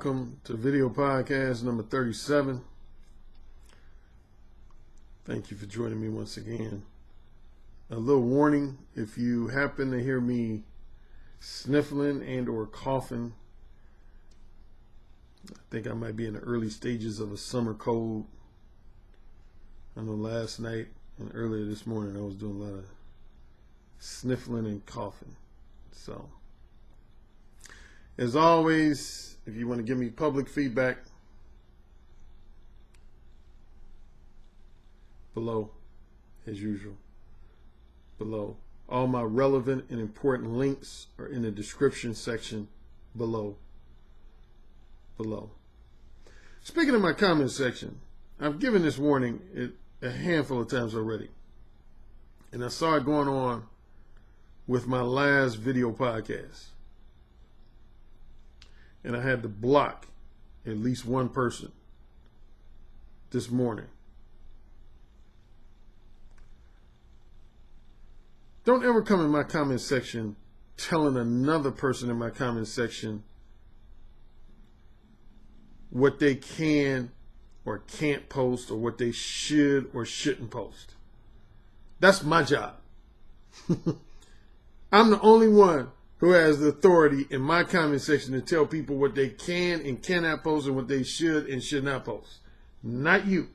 welcome to video podcast number 37. Thank you for joining me once again. A little warning, if you happen to hear me sniffling and or coughing, I think I might be in the early stages of a summer cold. I know last night and earlier this morning I was doing a lot of sniffling and coughing. So, as always, if you want to give me public feedback, below, as usual, below. All my relevant and important links are in the description section below. Speaking of my comment section, I've given this warning a handful of times already. And I saw it going on with my last video podcast. And I had to block at least one person this morning. Don't ever come in my comment section telling another person in my comment section what they can or can't post or what they should or shouldn't post. That's my job. I'm the only one who has the authority in my comment section to tell people what they can and cannot post and what they should and should not post. Not you.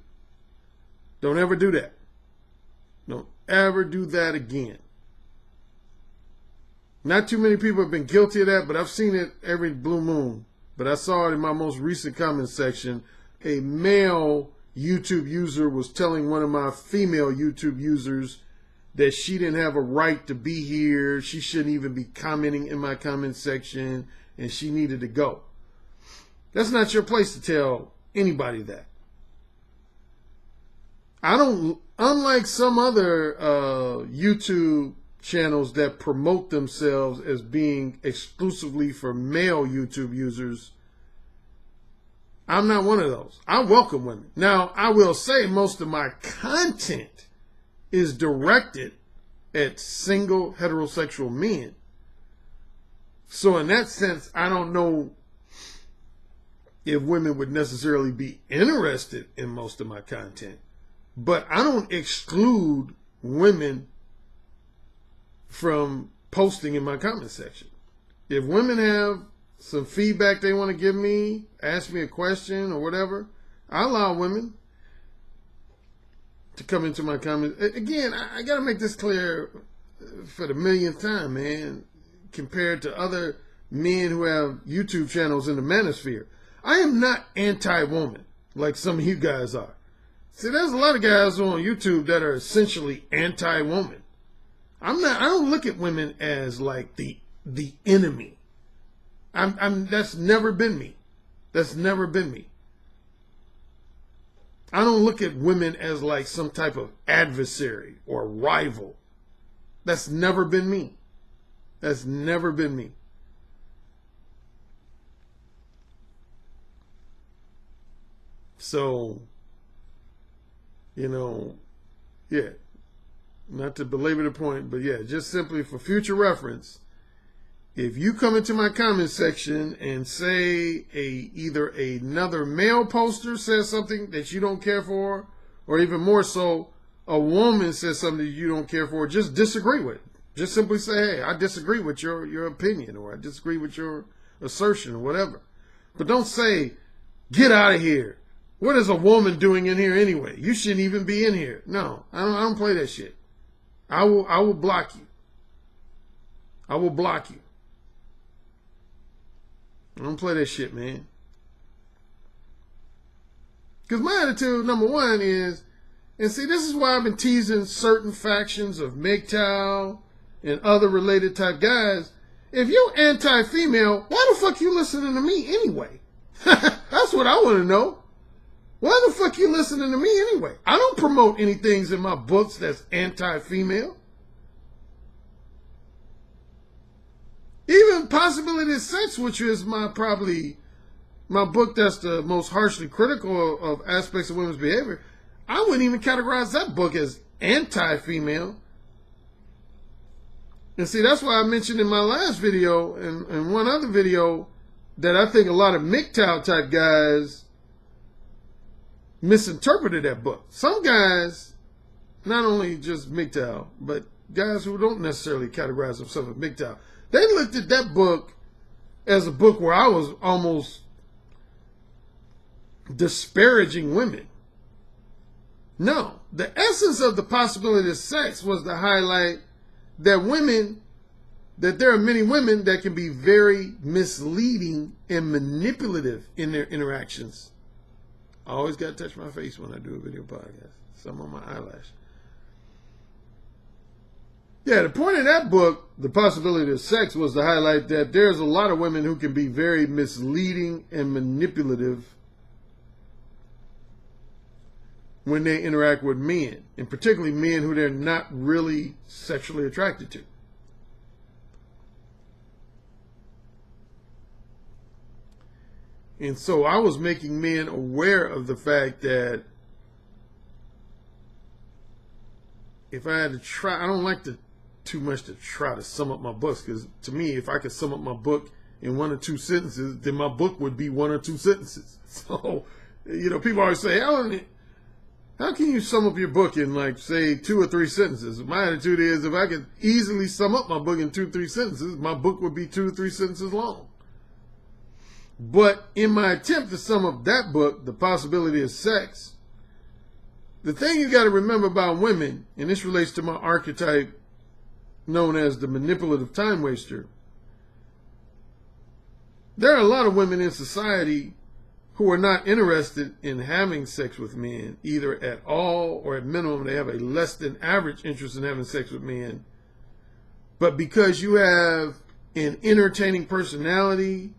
Don't ever do that. Don't ever do that again. Not too many people have been guilty of that, but I've seen it every blue moon. But I saw it in my most recent comment section. A male YouTube user was telling one of my female YouTube users that she didn't have a right to be here. She shouldn't even be commenting in my comment section, and she needed to go. That's not your place to tell anybody that. I don't, unlike some other YouTube channels that promote themselves as being exclusively for male YouTube users, I'm not one of those. I welcome women. Now, I will say most of my content is directed at single heterosexual men. So in that sense, I don't know if women would necessarily be interested in most of my content. But I don't exclude women from posting in my comment section. If women have some feedback they want to give me, ask me a question or whatever, I allow women to come into my comments. Again, I got to make this clear for the millionth time, man. Compared to other men who have YouTube channels in the manosphere, I am not anti-woman like some of you guys are. See, there's a lot of guys on YouTube that are essentially anti-woman. I don't look at women as like the enemy. That's never been me. That's never been me. I don't look at women as like some type of adversary or rival. That's never been me. That's never been me. So, yeah, not to belabor the point, but yeah, just simply for future reference, if you come into my comment section and say either another male poster says something that you don't care for, or even more so, a woman says something that you don't care for, just disagree with. Just simply say, hey, I disagree with your opinion, or I disagree with your assertion, or whatever. But don't say, get out of here. What is a woman doing in here anyway? You shouldn't even be in here. No, I don't play that shit. I will block you. I will block you. I don't play that shit, man. Because my attitude, number one, is, and see, this is why I've been teasing certain factions of MGTOW and other related type guys. If you're anti-female, why the fuck you listening to me anyway? That's what I want to know. Why the fuck you listening to me anyway? I don't promote any things in my books that's anti-female. Even Possibility of Sex, which is probably my book that's the most harshly critical of aspects of women's behavior, I wouldn't even categorize that book as anti-female. And see, that's why I mentioned in my last video and one other video that I think a lot of MGTOW type guys misinterpreted that book. Some guys, not only just MGTOW, but guys who don't necessarily categorize themselves as MGTOW, they looked at that book as a book where I was almost disparaging women. No, the essence of The Possibility of Sex was to highlight that there are many women that can be very misleading and manipulative in their interactions. I always got to touch my face when I do a video podcast. Some on my eyelash. Yeah, the point of that book, The Possibility of Sex, was to highlight that there's a lot of women who can be very misleading and manipulative when they interact with men, and particularly men who they're not really sexually attracted to. And so I was making men aware of the fact that if I had to try, I don't like too much to try to sum up my books, because to me, if I could sum up my book in 1 or 2 sentences, then my book would be 1 or 2 sentences. So, people always say, how can you sum up your book in, like, say, 2 or 3 sentences? My attitude is, if I could easily sum up my book in 2 or 3 sentences, my book would be 2 or 3 sentences long. But in my attempt to sum up that book, The Possibility of Sex, the thing you got to remember about women, and this relates to my archetype known as the manipulative time waster, there are a lot of women in society who are not interested in having sex with men, either at all or at minimum they have a less than average interest in having sex with men. But because you have an entertaining personality,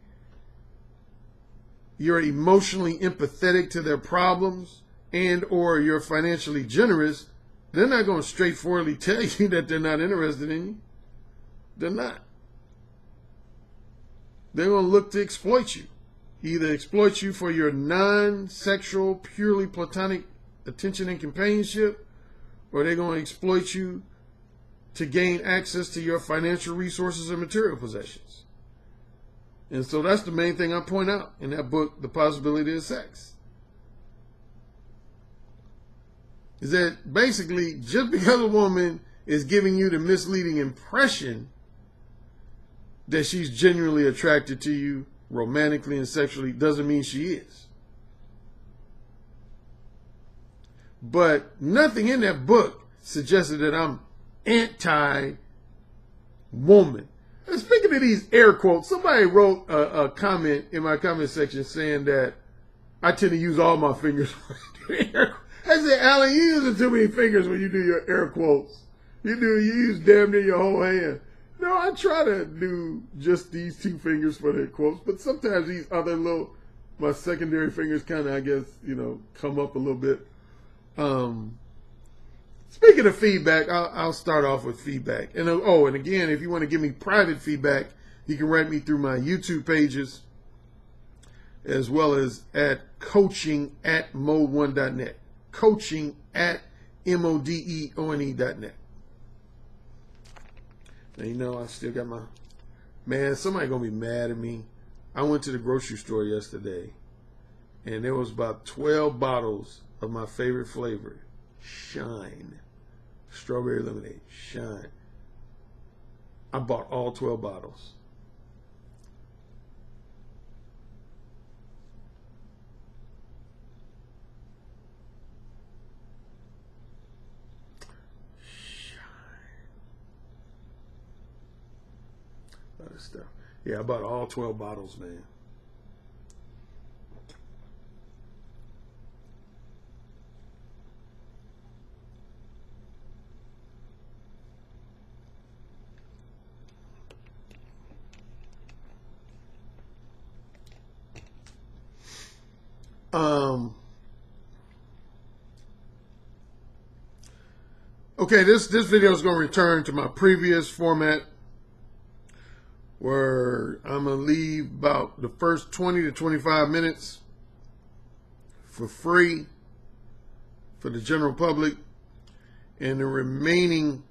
you're emotionally empathetic to their problems, and or you're financially generous, they're not going to straightforwardly tell you that they're not interested in you. They're not. They're going to look to exploit you. Either exploit you for your non-sexual, purely platonic attention and companionship, or they're going to exploit you to gain access to your financial resources and material possessions. And so that's the main thing I point out in that book, The Possibility of Sex. Is that basically just because a woman is giving you the misleading impression that she's genuinely attracted to you romantically and sexually doesn't mean she is. But nothing in that book suggested that I'm anti-woman. And speaking of these air quotes, somebody wrote a comment in my comment section saying that I tend to use all my fingers. I said, Alan, you're using too many fingers when you do your air quotes. You use damn near your whole hand. No, I try to do just these 2 fingers for the quotes, but sometimes these other my secondary fingers kind of, I guess, come up a little bit. Speaking of feedback, I'll start off with feedback. And again, if you want to give me private feedback, you can write me through my YouTube pages, as well as at coaching@mode1.net. coaching@modeone.net. Now, I still got somebody going to be mad at me. I went to the grocery store yesterday, and there was about 12 bottles of my favorite flavor, Shine. Strawberry lemonade, Shine. I bought all 12 bottles. Stuff. Yeah, I bought all 12 bottles, man. Okay, this video is going to return to my previous format, where I'm going to leave about the first 20 to 25 minutes for free for the general public, and the remaining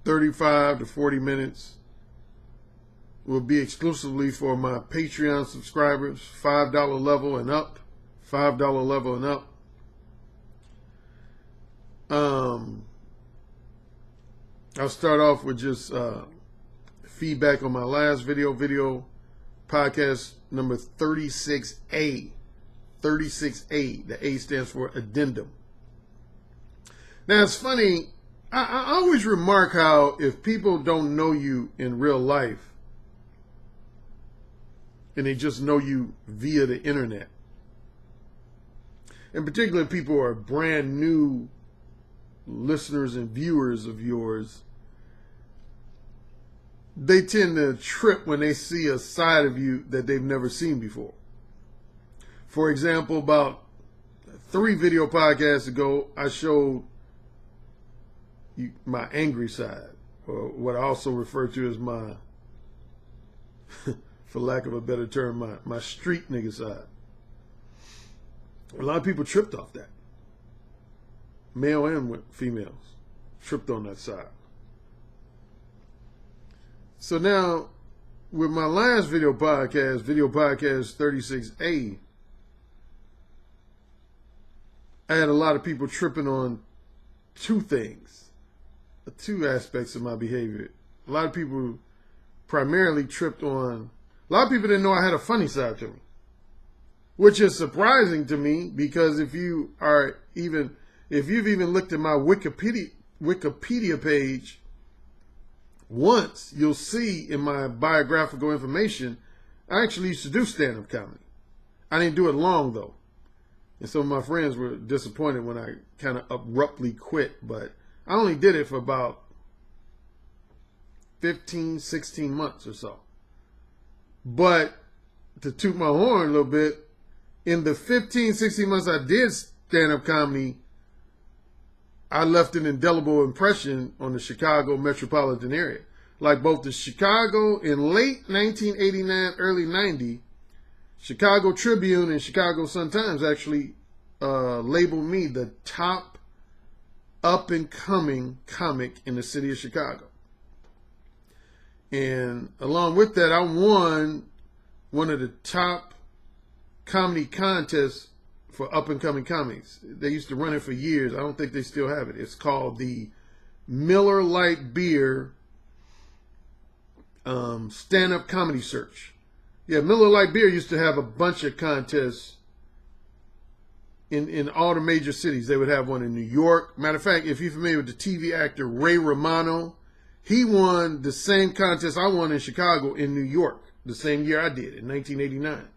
35 to 40 minutes will be exclusively for my Patreon subscribers, $5 level and up. $5 level and up. I'll start off with just feedback on my last video podcast number 36A. 36A. The A stands for addendum. Now, it's funny. I always remark how if people don't know you in real life and they just know you via the internet, in particular people who are brand new listeners and viewers of yours, they tend to trip when they see a side of you that they've never seen before. For example, about 3 video podcasts ago, I showed my angry side, or what I also refer to as my, for lack of a better term, my street nigga side. A lot of people tripped off that. Male and females tripped on that side. So now, with my last video podcast 36A, I had a lot of people tripping on 2 things. 2 aspects of my behavior. A lot of people primarily tripped on, a lot of people didn't know I had a funny side to me, which is surprising to me, because if you've even looked at my Wikipedia page once, you'll see in my biographical information, I actually used to do stand-up comedy. I didn't do it long though. And some of my friends were disappointed when I kind of abruptly quit, but I only did it for about 15, 16 months or so. But to toot my horn a little bit, in the 15, 16 months I did stand-up comedy, I left an indelible impression on the Chicago metropolitan area. Like both the Chicago in late 1989, early 90, Chicago Tribune and Chicago Sun-Times actually labeled me the top up-and-coming comic in the city of Chicago. And along with that, I won one of the top comedy contests for up-and-coming comics. They used to run it for years. I don't think they still have it. It's called the Miller Lite Beer Stand-Up Comedy Search. Yeah, Miller Lite Beer used to have a bunch of contests in all the major cities. They would have one in New York. Matter of fact, if you're familiar with the TV actor Ray Romano, he won the same contest I won in Chicago in New York the same year I did, in 1989.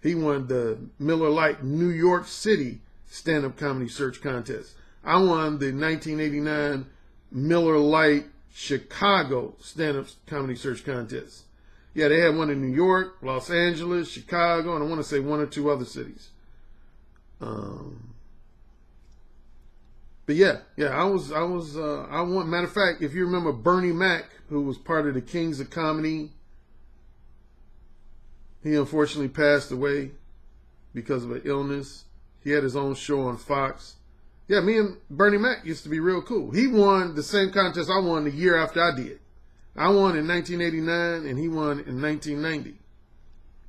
He won the Miller Lite New York City Stand-Up Comedy Search Contest. I won the 1989 Miller Lite Chicago Stand-Up Comedy Search Contest. Yeah, they had one in New York, Los Angeles, Chicago, and I want to say 1 or 2 other cities. But yeah, I won. Matter of fact, if you remember Bernie Mac, who was part of the Kings of Comedy, he unfortunately passed away because of an illness. He had his own show on Fox. Yeah, me and Bernie Mac used to be real cool. He won the same contest I won the year after I did. I won in 1989 and he won in 1990.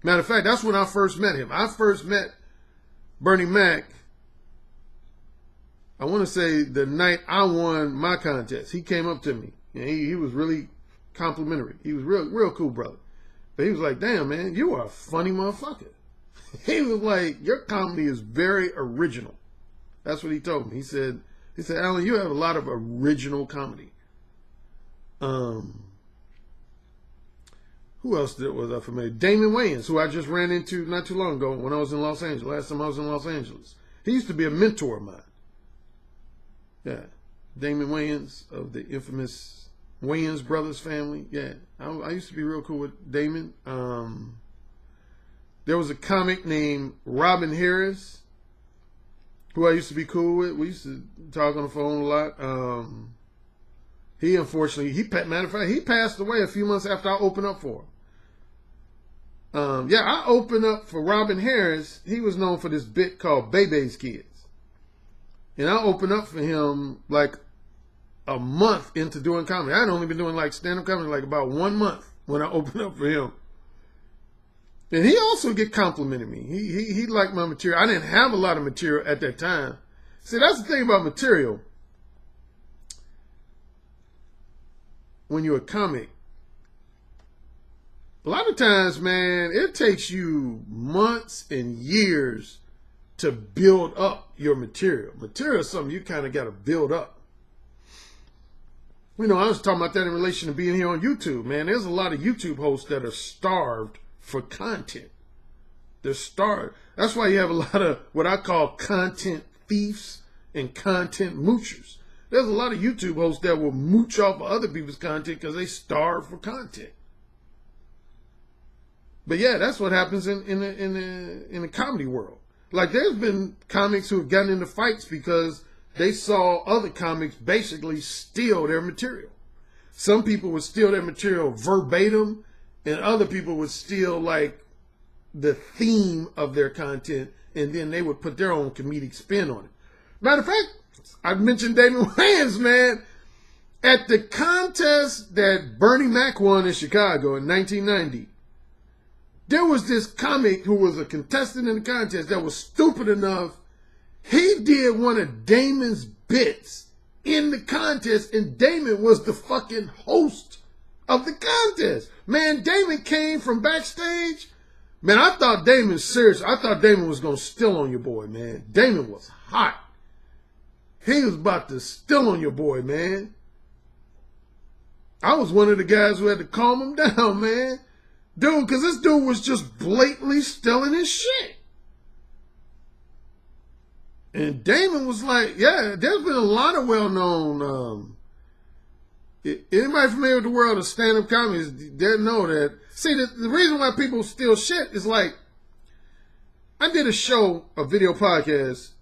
Matter of fact, that's when I first met him. I first met Bernie Mac, I want to say the night I won my contest. He came up to me and he was really complimentary. He was real cool brother. But he was like, damn, man, you are a funny motherfucker. He was like, your comedy is very original. That's what he told me. He said, Alan, you have a lot of original comedy. Who else was I familiar? Damon Wayans, who I just ran into not too long ago when I was in Los Angeles. Last time I was in Los Angeles. He used to be a mentor of mine. Yeah. Damon Wayans of the infamous Wayans brothers family. Yeah. I used to be real cool with Damon. There was a comic named Robin Harris, who I used to be cool with. We used to talk on the phone a lot. He unfortunately, matter of fact, he passed away a few months after I opened up for him. I opened up for Robin Harris. He was known for this bit called Bebe's Kids. And I opened up for him like a month into doing comedy. I had only been doing like stand-up comedy like about 1 month. when I open up for him. And he also complimented me. He liked my material. I didn't have a lot of material at that time. See, that's the thing about material. When you're a comic, a lot of times, man, it takes you months and years to build up your material. Material is something you kind of got to build up. You know, I was talking about that in relation to being here on YouTube, man. There's a lot of YouTube hosts that are starved for content. They're starved. That's why you have a lot of what I call content thieves and content moochers. There's a lot of YouTube hosts that will mooch off of other people's content because they starve for content. But yeah, that's what happens in the comedy world. Like, there's been comics who have gotten into fights because they saw other comics basically steal their material. Some people would steal their material verbatim, and other people would steal like the theme of their content, and then they would put their own comedic spin on it. Matter of fact, I mentioned Damon Wayans, man. At the contest that Bernie Mac won in Chicago in 1990, there was this comic who was a contestant in the contest that was stupid enough. He did one of Damon's bits in the contest, and Damon was the fucking host of the contest. Man, Damon came from backstage. Man, I thought Damon, seriously, I thought Damon was going to steal on your boy, man. Damon was hot. He was about to steal on your boy, man. I was one of the guys who had to calm him down, man. Dude, because this dude was just blatantly stealing his shit. And Damon was like, yeah, there's been a lot of well-known, anybody familiar with the world of stand-up comedy, they know that. See, the reason why people steal shit is like, I did a video podcast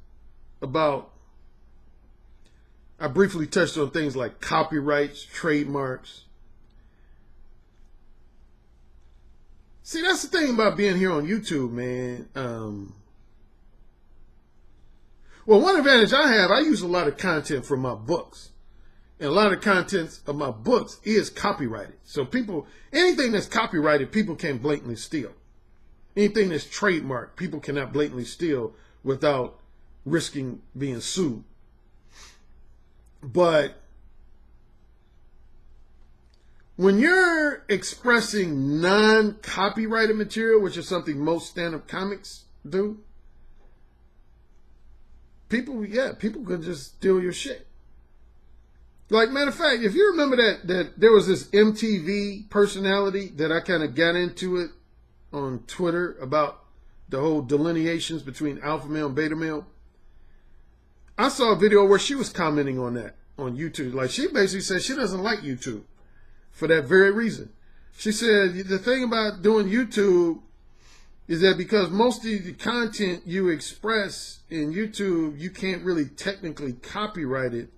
about, I briefly touched on things like copyrights, trademarks. See, that's the thing about being here on YouTube, man. Well, one advantage I have, I use a lot of content from my books. And a lot of content of my books is copyrighted. So people, anything that's copyrighted, people can't blatantly steal. Anything that's trademarked, people cannot blatantly steal without risking being sued. But when you're expressing non-copyrighted material, which is something most stand-up comics do, people could just steal your shit. Like, matter of fact, if you remember that there was this MTV personality that I kind of got into it on Twitter about the whole delineations between alpha male and beta male. I saw a video where she was commenting on that on YouTube. Like, she basically said she doesn't like YouTube for that very reason. She said the thing about doing YouTube is that because most of the content you express in YouTube, you can't really technically copyright it.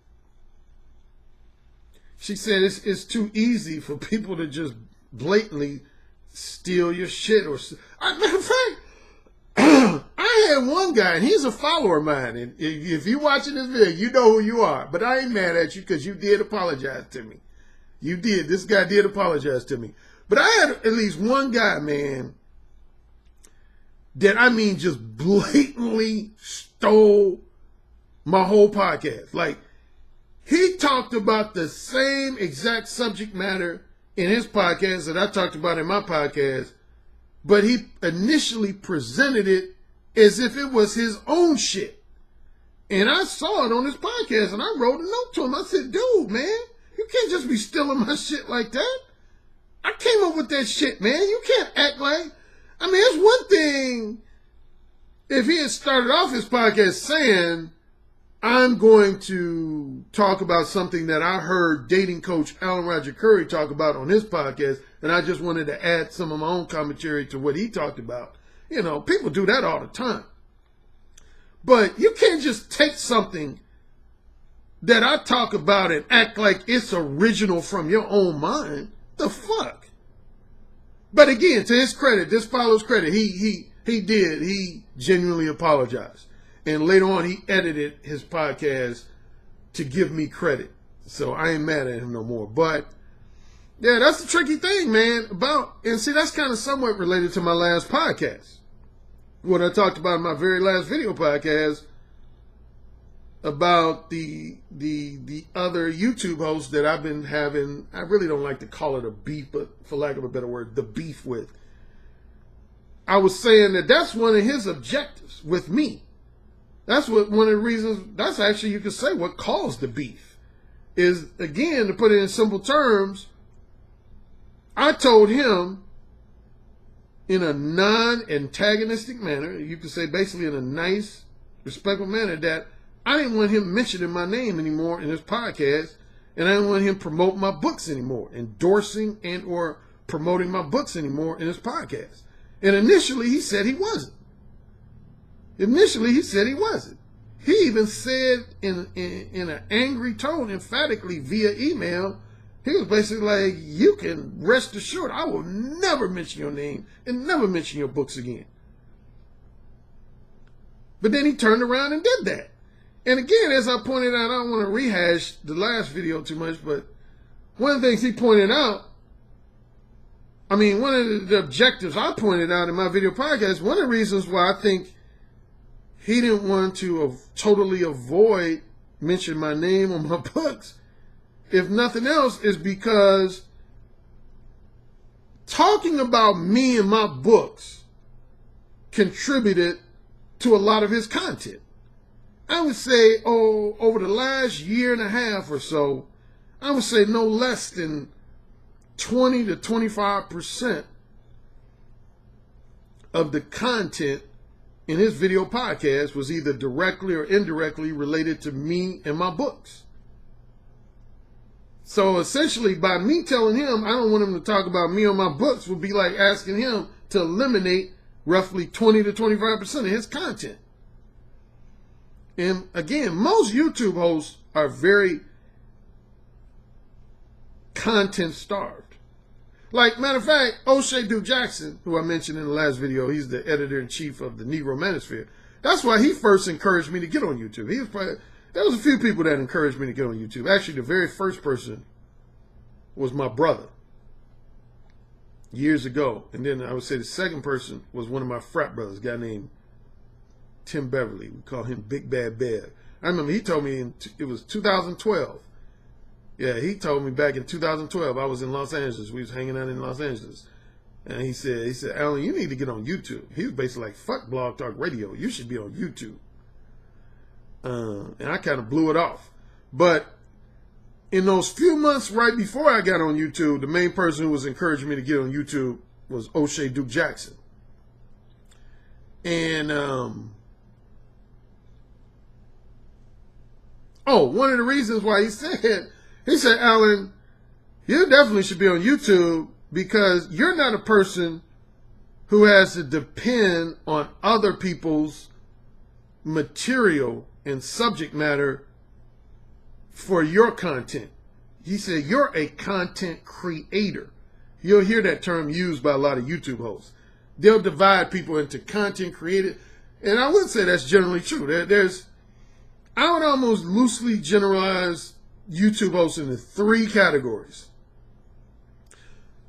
She said it's too easy for people to just blatantly steal your shit. Matter of fact, I had one guy, and he's a follower of mine. And if you're watching this video, you know who you are. But I ain't mad at you because you did apologize to me. You did. This guy did apologize to me. But I had at least one guy, man, that I mean just blatantly stole my whole podcast. Like, he talked about the same exact subject matter in his podcast that I talked about in my podcast, but he initially presented it as if it was his own shit. And I saw it on his podcast, and I wrote a note to him. I said, dude, man, you can't just be stealing my shit like that. I came up with that shit, man. You can't act like... I mean, it's one thing if he had started off his podcast saying, I'm going to talk about something that I heard dating coach Alan Roger Currie talk about on his podcast, and I just wanted to add some of my own commentary to what he talked about. You know, people do that all the time. But you can't just take something that I talk about and act like it's original from your own mind. The fuck? But again, to his credit, this follows credit. He genuinely apologized. And later on, he edited his podcast to give me credit. So I ain't mad at him no more. But Yeah, that's the tricky thing, man. And see, that's kind of somewhat related to my last podcast. What I talked about in my very last video podcast about the other YouTube hosts that I've been having, I really don't like to call it a beef, but for lack of a better word, the beef with. I was saying that that's one of his objectives with me. That's one of the reasons, that's actually, you could say, what caused the beef. Is, again, to put it in simple terms, I told him in a non-antagonistic manner, you could say basically in a nice, respectful manner, that I didn't want him mentioning my name anymore in his podcast, and I didn't want him promoting my books anymore, endorsing and or promoting my books anymore in his podcast. And initially he said he wasn't. He even said in an angry tone, emphatically via email, he was basically like, you can rest assured I will never mention your name and never mention your books again. But then he turned around and did that. And again, as I pointed out, I don't want to rehash the last video too much, but one of the things he pointed out, one of the objectives I pointed out in my video podcast, one of the reasons why I think he didn't want to totally avoid mentioning my name on my books, if nothing else, is because talking about me and my books contributed to a lot of his content. I would say, over the last year and a half or so, I would say no less than 20 to 25% of the content in his video podcast was either directly or indirectly related to me and my books. So essentially, by me telling him I don't want him to talk about me or my books would be like asking him to eliminate roughly 20 to 25% of his content. And again, most YouTube hosts are very content starved. Like, matter of fact, O'Shea Duke Jackson, who I mentioned in the last video, he's the editor-in-chief of the Negro Manosphere. That's why he first encouraged me to get on YouTube. There was a few people that encouraged me to get on YouTube. Actually, the very first person was my brother years ago. And then I would say the second person was one of my frat brothers, a guy named Tim Beverly. We call him Big Bad Bev. I remember he told me it was 2012. Yeah, he told me back in 2012, I was in Los Angeles. We was hanging out in Los Angeles. And he said, Alan, you need to get on YouTube. He was basically like, fuck Blog Talk Radio. You should be on YouTube. And I kind of blew it off. But in those few months right before I got on YouTube, the main person who was encouraging me to get on YouTube was O'Shea Duke Jackson. And, one of the reasons why he said, Alan, you definitely should be on YouTube because you're not a person who has to depend on other people's material and subject matter for your content. He said, you're a content creator. You'll hear that term used by a lot of YouTube hosts. They'll divide people into content created. And I would say that's generally true. I would almost loosely generalize YouTube hosts into three categories: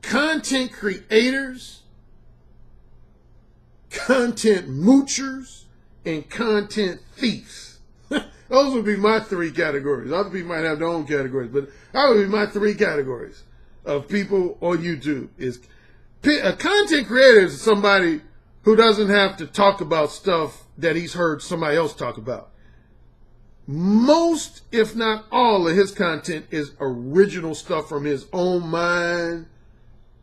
content creators, content moochers, and content thieves. Those would be my three categories. Other people might have their own categories, but that would be my three categories of people on YouTube. A content creator is somebody who doesn't have to talk about stuff that he's heard somebody else talk about. Most, if not all, of his content is original stuff from his own mind,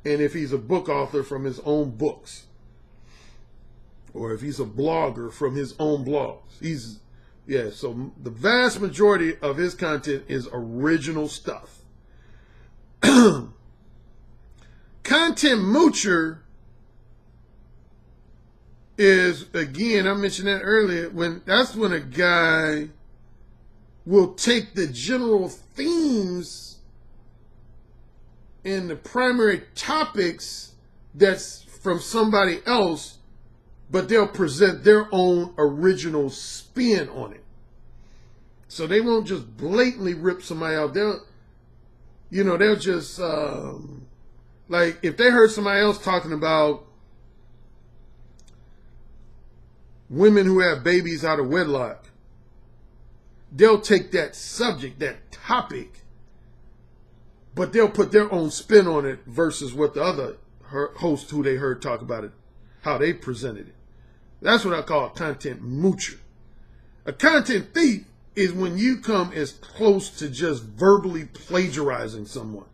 and if he's a book author, from his own books, or if he's a blogger, from his own blogs. So the vast majority of his content is original stuff. Content moocher is, again, I mentioned that earlier, that's when a guy will take the general themes and the primary topics that's from somebody else, but they'll present their own original spin on it. So they won't just blatantly rip somebody out. you know, they'll just, like, if they heard somebody else talking about women who have babies out of wedlock, they'll take that subject, that topic, but they'll put their own spin on it versus what the other host who they heard talk about it, how they presented it. That's what I call a content moocher. A content thief is when you come as close to just verbally plagiarizing someone,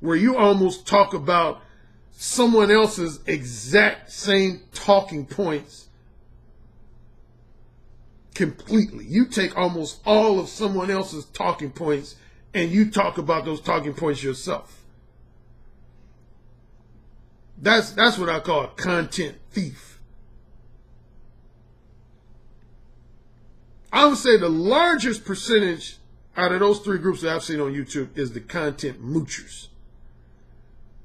where you almost talk about someone else's exact same talking points completely. You take almost all of someone else's talking points and you talk about those talking points yourself. That's what I call a content thief. I would say the largest percentage out of those three groups that I've seen on YouTube is the content moochers.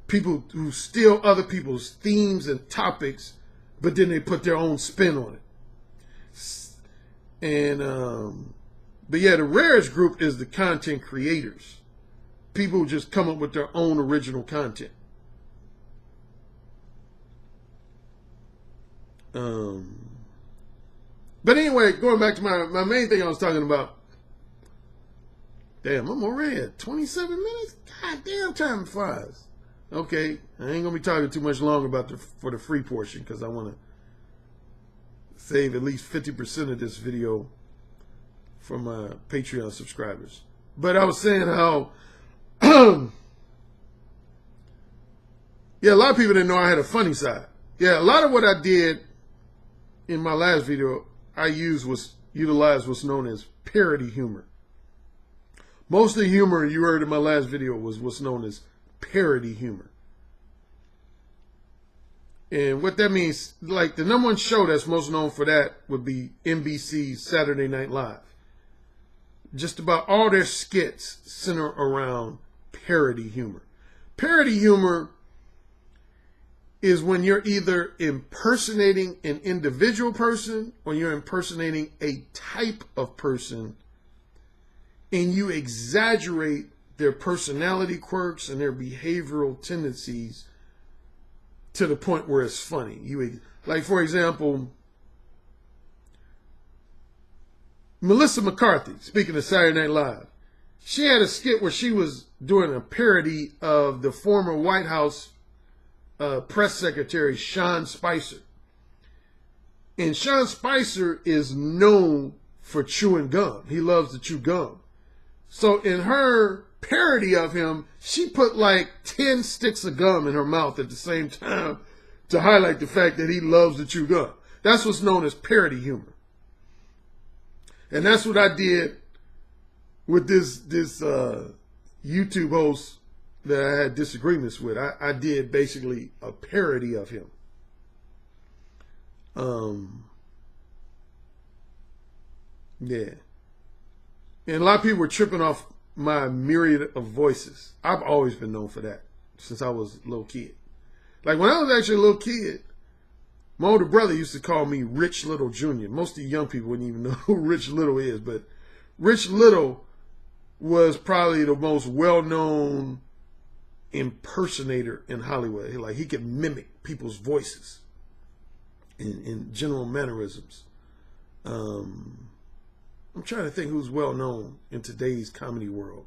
People who steal other people's themes and topics, but then they put their own spin on it. And, but yeah, the rarest group is the content creators. People who just come up with their own original content. But anyway, going back to my main thing I was talking about. Damn, I'm already at 27 minutes? God damn, time flies. Okay, I ain't going to be talking too much longer about for the free portion because I want to save at least 50% of this video for my Patreon subscribers. But I was saying how, yeah, a lot of people didn't know I had a funny side. Yeah, a lot of what I did in my last video, I utilized what's known as parody humor. Most of the humor you heard in my last video was what's known as parody humor. And what that means, like the number one show that's most known for that would be NBC's Saturday Night Live. Just about all their skits center around parody humor. Parody humor is when you're either impersonating an individual person or you're impersonating a type of person and you exaggerate their personality quirks and their behavioral tendencies to the point where it's funny. Like, for example, Melissa McCarthy, speaking of Saturday Night Live, she had a skit where she was doing a parody of the former White House press secretary, Sean Spicer. And Sean Spicer is known for chewing gum. He loves to chew gum. So in her parody of him, she put like 10 sticks of gum in her mouth at the same time to highlight the fact that he loves to chew gum. That's what's known as parody humor. And that's what I did with this YouTube host that I had disagreements with. I did basically a parody of him. Yeah. And a lot of people were tripping off my myriad of voices. I've always been known for that since I was a little kid. Like when I was actually a little kid, my older brother used to call me Rich Little Jr. Most of the young people wouldn't even know who Rich Little is, but Rich Little was probably the most well-known impersonator in Hollywood. Like he could mimic people's voices in general mannerisms. I'm trying to think who's well known in today's comedy world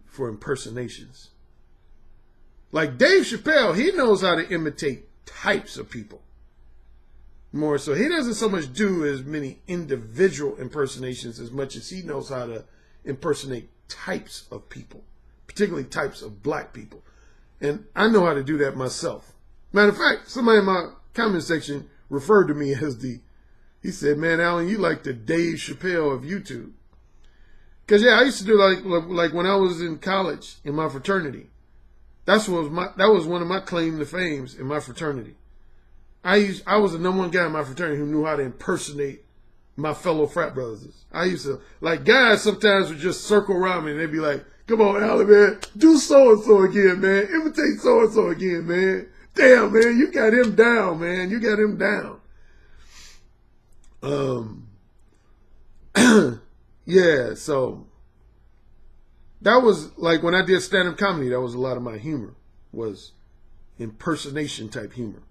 for impersonations. Like Dave Chappelle, he knows how to imitate types of people. More so, he doesn't so much do as many individual impersonations as much as he knows how to impersonate types of people, particularly types of black people. And I know how to do that myself. Matter of fact, somebody in my comment section referred to me as he said, man, Alan, you like the Dave Chappelle of YouTube. Because, yeah, I used to do like when I was in college in my fraternity. That was one of my claim to fames in my fraternity. I was the number one guy in my fraternity who knew how to impersonate my fellow frat brothers. I used to, like, guys sometimes would just circle around me and they'd be like, come on, Alan, man, do so-and-so again, man. Imitate so-and-so again, man. Damn, man, you got him down, man. You got him down. Yeah, so that was like when I did stand-up comedy, that was a lot of my humor, was impersonation type humor.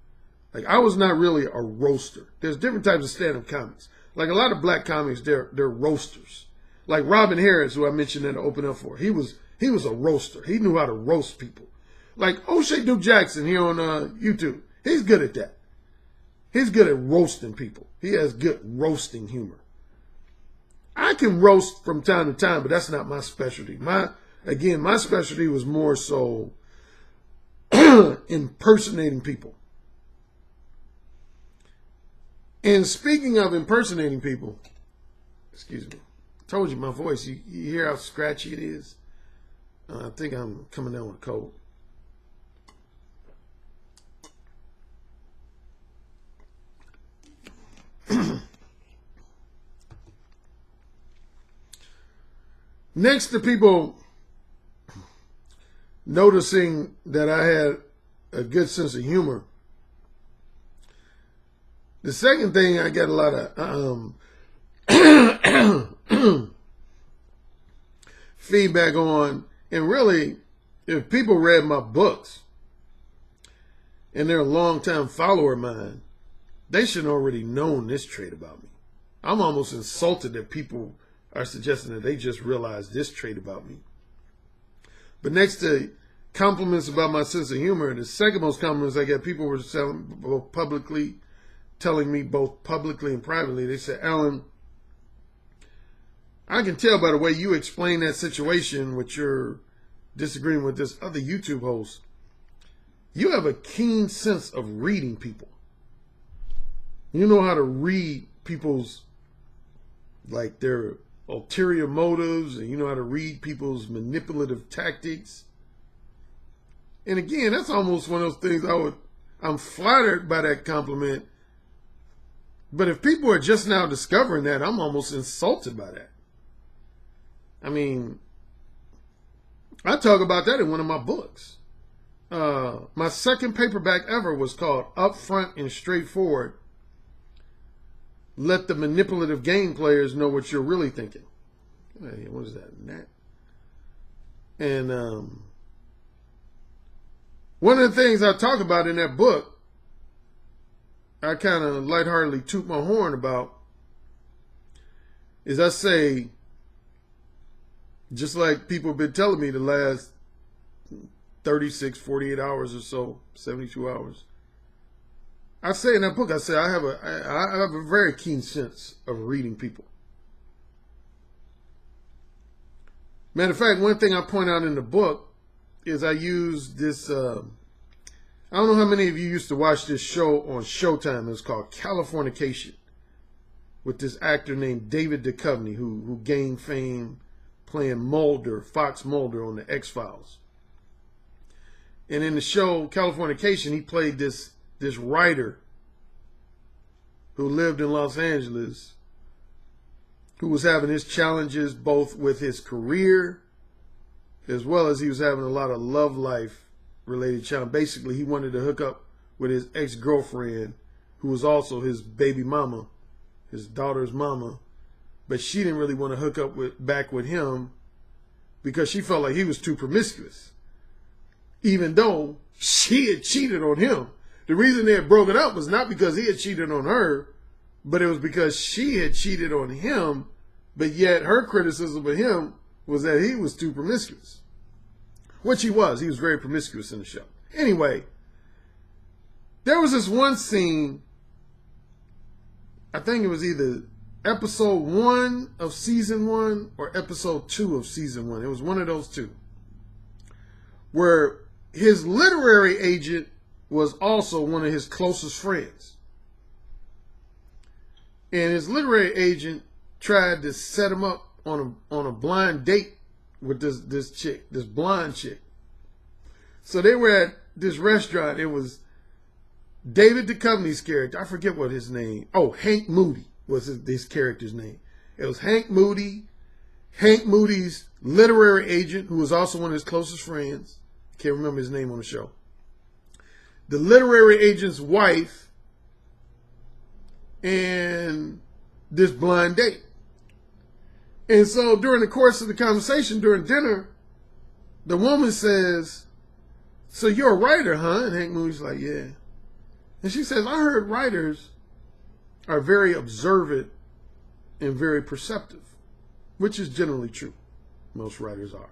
Like I was not really a roaster. There's different types of stand-up comics. Like a lot of black comics, they're roasters. Like Robin Harris, who I mentioned in the open up for, he was a roaster. He knew how to roast people. Like O'Shea Duke Jackson here on YouTube, he's good at that. He's good at roasting people. He has good roasting humor. I can roast from time to time, but that's not my specialty. My specialty was more so impersonating people. And speaking of impersonating people, excuse me, I told you my voice, you hear how scratchy it is? I think I'm coming down with a cold. Next to people noticing that I had a good sense of humor, the second thing I got a lot of feedback on, and really, if people read my books and they're a long-time follower of mine, they should have already known this trait about me. I'm almost insulted that people are suggesting that they just realized this trait about me. But next to compliments about my sense of humor, the second most compliments I get, people were telling me both publicly and privately, they said, Alan, I can tell by the way you explain that situation with your disagreeing with this other YouTube host, you have a keen sense of reading people. You know how to read people's, like, their ulterior motives, and you know how to read people's manipulative tactics. And again, that's almost one of those things I'm flattered by that compliment. But if people are just now discovering that, I'm almost insulted by that. I mean, I talk about that in one of my books. My second paperback ever was called Upfront and Straightforward. Let the manipulative game players know what you're really thinking. Hey, what is that? Nat? And one of the things I talk about in that book, I kind of lightheartedly toot my horn about, is I say, just like people have been telling me the last 36, 48 hours or so, 72 hours, I say in that book, I say I have a very keen sense of reading people. Matter of fact, one thing I point out in the book is I use this, I don't know how many of you used to watch this show on Showtime. It was called Californication, with this actor named David Duchovny, who gained fame playing Mulder, Fox Mulder on the X-Files. And in the show Californication, he played this writer who lived in Los Angeles, who was having his challenges both with his career as well as he was having a lot of love life related challenge. Basically, he wanted to hook up with his ex-girlfriend, who was also his baby mama, his daughter's mama, but she didn't really want to hook up back with him because she felt like he was too promiscuous, even though she had cheated on him. The reason they had broken up was not because he had cheated on her, but it was because she had cheated on him, but yet her criticism of him was that he was too promiscuous. Which he was. He was very promiscuous in the show. Anyway, there was this one scene, I think it was either episode 1 of season 1 or episode 2 of season 1. It was one of those two, where his literary agent was also one of his closest friends. And his literary agent tried to set him up on a blind date with this chick, this blonde chick. So they were at this restaurant. It was David Duchovny's character. I forget what his name. Oh, Hank Moody was his character's name. It was Hank Moody, Hank Moody's literary agent, who was also one of his closest friends. Can't remember his name on the show. The literary agent's wife, and this blind date. And so during the course of the conversation, during dinner, the woman says, so you're a writer, huh? And Hank Moody's like, yeah. And she says, I heard writers are very observant and very perceptive, which is generally true. Most writers are,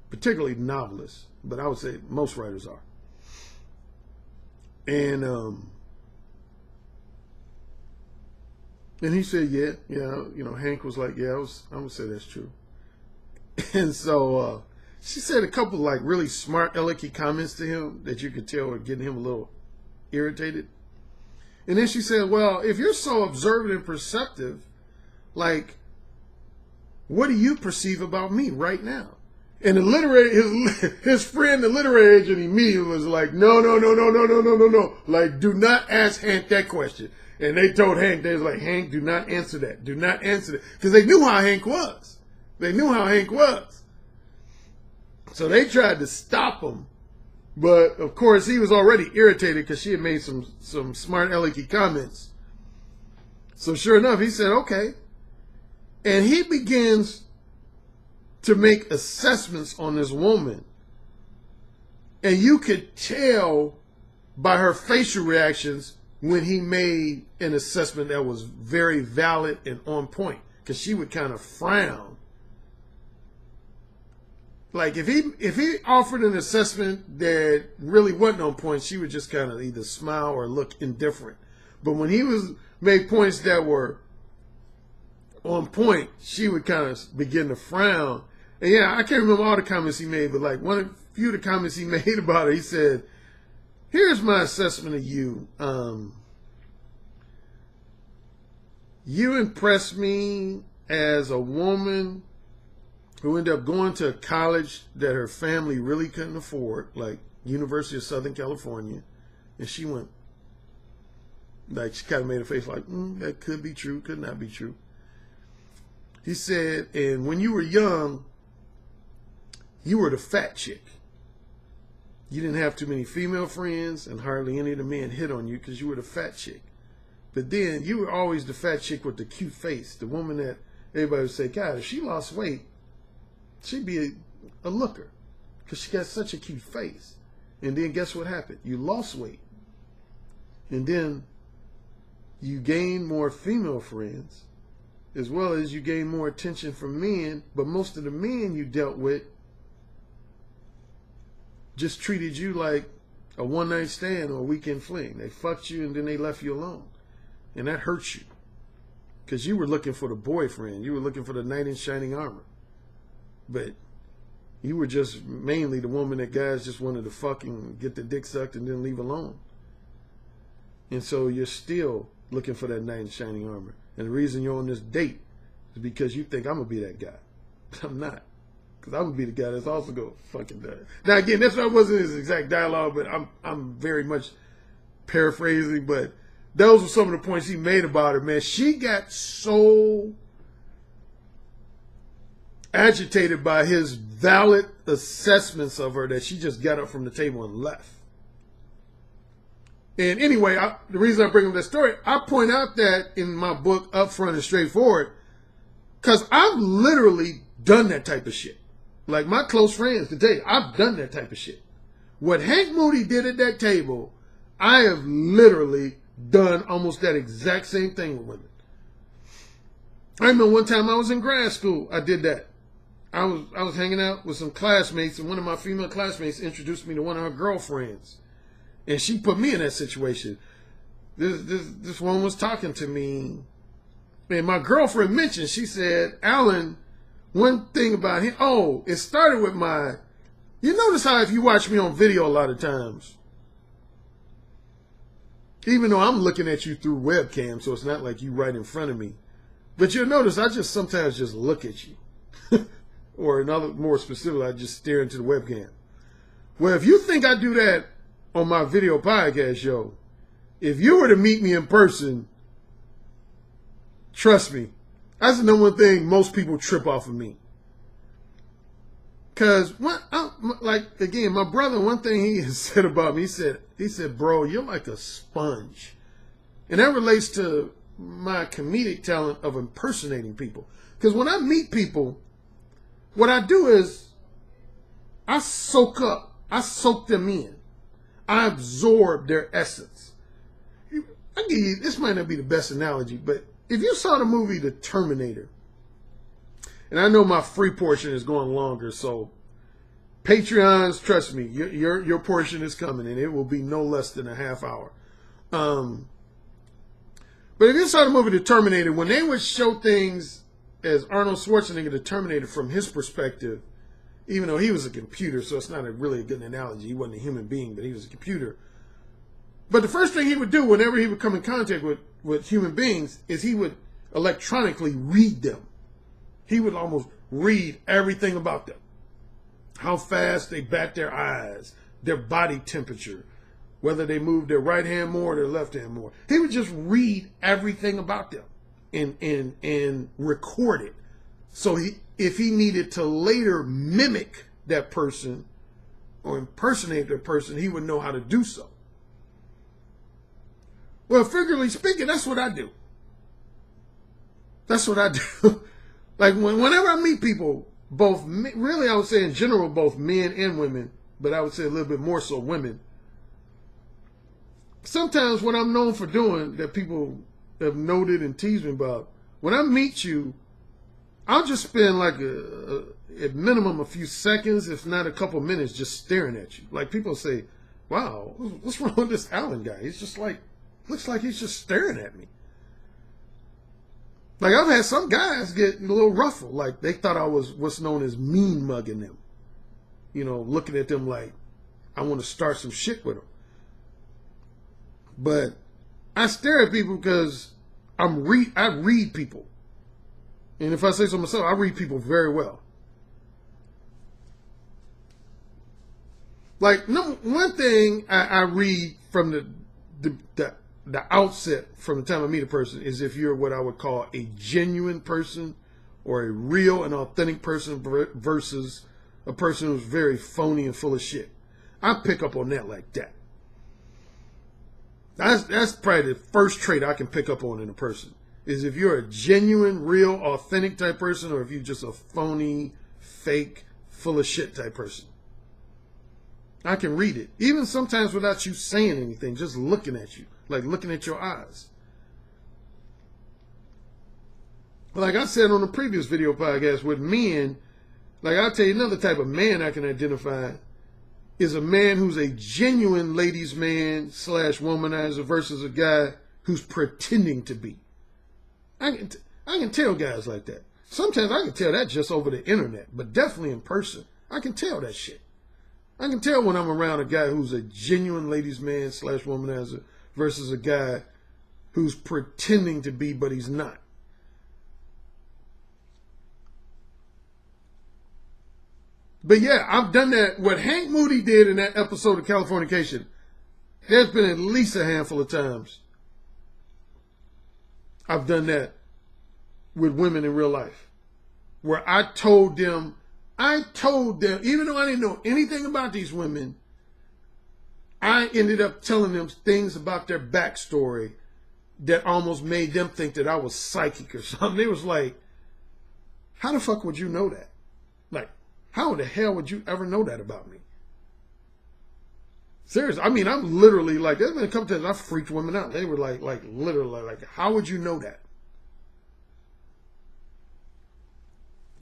particularly novelists, but I would say most writers are. And he said, yeah, Hank was like, yeah, I'm gonna say that's true. And so she said a couple like really smart, alecky comments to him that you could tell were getting him a little irritated. And then she said, well, if you're so observant and perceptive, like, what do you perceive about me right now? And the his friend, the literary agent, immediately was like, no. Like, do not ask Hank that question. And they told Hank, they was like, Hank, do not answer that. Do not answer that. Because they knew how Hank was. So they tried to stop him. But, of course, he was already irritated because she had made some smart, alecky comments. So sure enough, he said, okay. And he begins to make assessments on this woman. And you could tell by her facial reactions when he made an assessment that was very valid and on point. Because she would kind of frown. Like if he offered an assessment that really wasn't on point, she would just kind of either smile or look indifferent. But when he made points that were on point, she would kind of begin to frown. And yeah, I can't remember all the comments he made, but like a few of the comments he made about her, he said, here's my assessment of you. You impressed me as a woman who ended up going to a college that her family really couldn't afford, like University of Southern California. And she went, like, she kind of made a face like, that could be true, could not be true. He said, and when you were young, you were the fat chick. You didn't have too many female friends, and hardly any of the men hit on you because you were the fat chick. But then you were always the fat chick with the cute face, the woman that everybody would say, God, if she lost weight, she'd be a looker because she got such a cute face. And then guess what happened? You lost weight. And then you gained more female friends, as well as you gained more attention from men. But most of the men you dealt with just treated you like a one-night stand or a weekend fling. They fucked you and then they left you alone. And that hurts you because you were looking for the boyfriend. You were looking for the knight in shining armor. But you were just mainly the woman that guys just wanted to fucking get the dick sucked and then leave alone. And so you're still looking for that knight in shining armor. And the reason you're on this date is because you think I'm going to be that guy. But I'm not. Because I'm going to be the guy that's also going to fucking die. Now again, that's what wasn't his exact dialogue, but I'm very much paraphrasing. But those were some of the points he made about her, man. She got so agitated by his valid assessments of her that she just got up from the table and left. And anyway, the reason I bring up that story, I point out that in my book, Upfront and Straightforward, because I've literally done that type of shit. Like my close friends can tell you, I've done that type of shit. What Hank Moody did at that table, I have literally done almost that exact same thing with women. I remember one time I was in grad school, I did that. I was hanging out with some classmates, and one of my female classmates introduced me to one of her girlfriends. And she put me in that situation. This woman was talking to me, and my girlfriend mentioned, she said, Alan, one thing about him, it started with you notice how if you watch me on video a lot of times, even though I'm looking at you through webcam, so it's not like you right in front of me, but you'll notice I just sometimes just look at you. Or more specifically, I just stare into the webcam. Well, if you think I do that on my video podcast show, if you were to meet me in person, trust me, that's the number one thing most people trip off of me. Because, again, my brother, one thing he said about me, he said, bro, you're like a sponge. And that relates to my comedic talent of impersonating people. Because when I meet people, what I do is I soak them in. I absorb their essence. I give you, this might not be the best analogy, but if you saw the movie The Terminator, and I know my free portion is going longer, so Patreons, trust me, your portion is coming, and it will be no less than a half hour. But if you saw the movie The Terminator, when they would show things as Arnold Schwarzenegger, the Terminator, from his perspective, even though he was a computer, so it's not really a good analogy. He wasn't a human being, but he was a computer. But the first thing he would do whenever he would come in contact with human beings is he would electronically read them. He would almost read everything about them. How fast they bat their eyes, their body temperature, whether they move their right hand more or their left hand more. He would just read everything about them and record it. So if he needed to later mimic that person or impersonate that person, he would know how to do so. Well, figuratively speaking, that's what I do. That's what I do. Like whenever I meet people, really I would say in general, both men and women, but I would say a little bit more so women. Sometimes what I'm known for doing that people have noted and teased me about, when I meet you, I'll just spend like at minimum a few seconds, if not a couple minutes, just staring at you. Like people say, wow, what's wrong with this Allen guy? He's just like, looks like he's just staring at me. Like I've had some guys get a little ruffled, like they thought I was what's known as mean mugging them. You know, looking at them like I want to start some shit with them. But I stare at people because I read people. And if I say so myself, I read people very well. Like one thing I read from the outset, from the time I meet a person, is if you're what I would call a genuine person or a real and authentic person versus a person who's very phony and full of shit. I pick up on that like that. That's probably the first trait I can pick up on in a person, is if you're a genuine, real, authentic type person, or if you're just a phony, fake, full of shit type person. I can read it, even sometimes without you saying anything, just looking at you, like looking at your eyes. Like I said on the previous video podcast, with men, like I'll tell you another type of man I can identify is a man who's a genuine ladies' man / womanizer versus a guy who's pretending to be. I can tell guys like that. Sometimes I can tell that just over the internet, but definitely in person, I can tell that shit. I can tell when I'm around a guy who's a genuine ladies' man / womanizer versus a guy who's pretending to be, but he's not. But yeah, I've done that. What Hank Moody did in that episode of Californication, there's been at least a handful of times I've done that with women in real life, where I told them, even though I didn't know anything about these women, I ended up telling them things about their backstory that almost made them think that I was psychic or something. They was like, how the fuck would you know that? Like, how the hell would you ever know that about me? Seriously, I mean, I'm literally like, there's been a couple times I freaked women out. They were like literally like, how would you know that?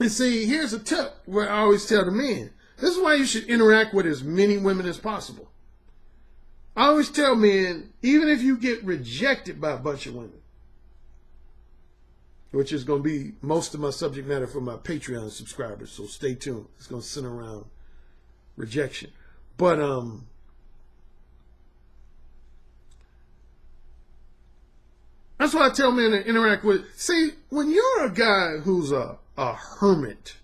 And see, here's a tip where I always tell the men, this is why you should interact with as many women as possible. I always tell men, even if you get rejected by a bunch of women, which is going to be most of my subject matter for my Patreon subscribers, so stay tuned. It's going to center around rejection. But that's why I tell men to interact with. See, when you're a guy who's a hermit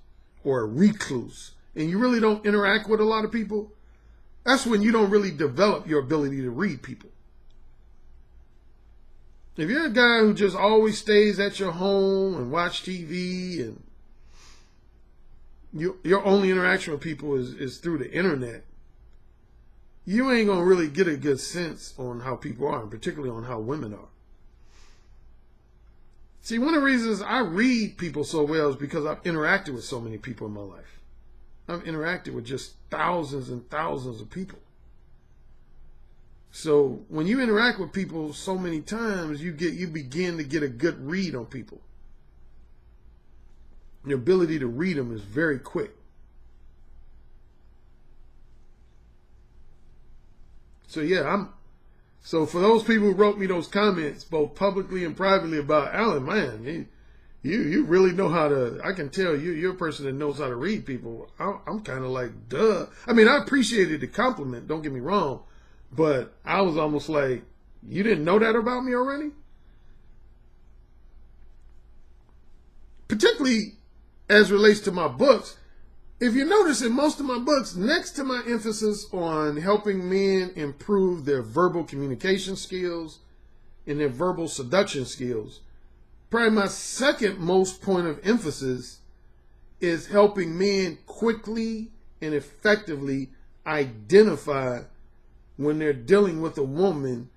or a recluse and you really don't interact with a lot of people, that's when you don't really develop your ability to read people. If you're a guy who just always stays at your home and watch TV and your only interaction with people is through the internet, you ain't going to really get a good sense on how people are, and particularly on how women are. See, one of the reasons I read people so well is because I've interacted with so many people in my life. I've interacted with just thousands and thousands of people. So when you interact with people so many times, you begin to get a good read on people. Your ability to read them is very quick. So yeah, so for those people who wrote me those comments, both publicly and privately, about Alan, man, you really know how to. I can tell you're a person that knows how to read people. I'm kind of like, duh. I mean, I appreciated the compliment. Don't get me wrong, but I was almost like, you didn't know that about me already? Particularly as relates to my books. If you notice, in most of my books, next to my emphasis on helping men improve their verbal communication skills and their verbal seduction skills, probably my second most point of emphasis is helping men quickly and effectively identify when they're dealing with a woman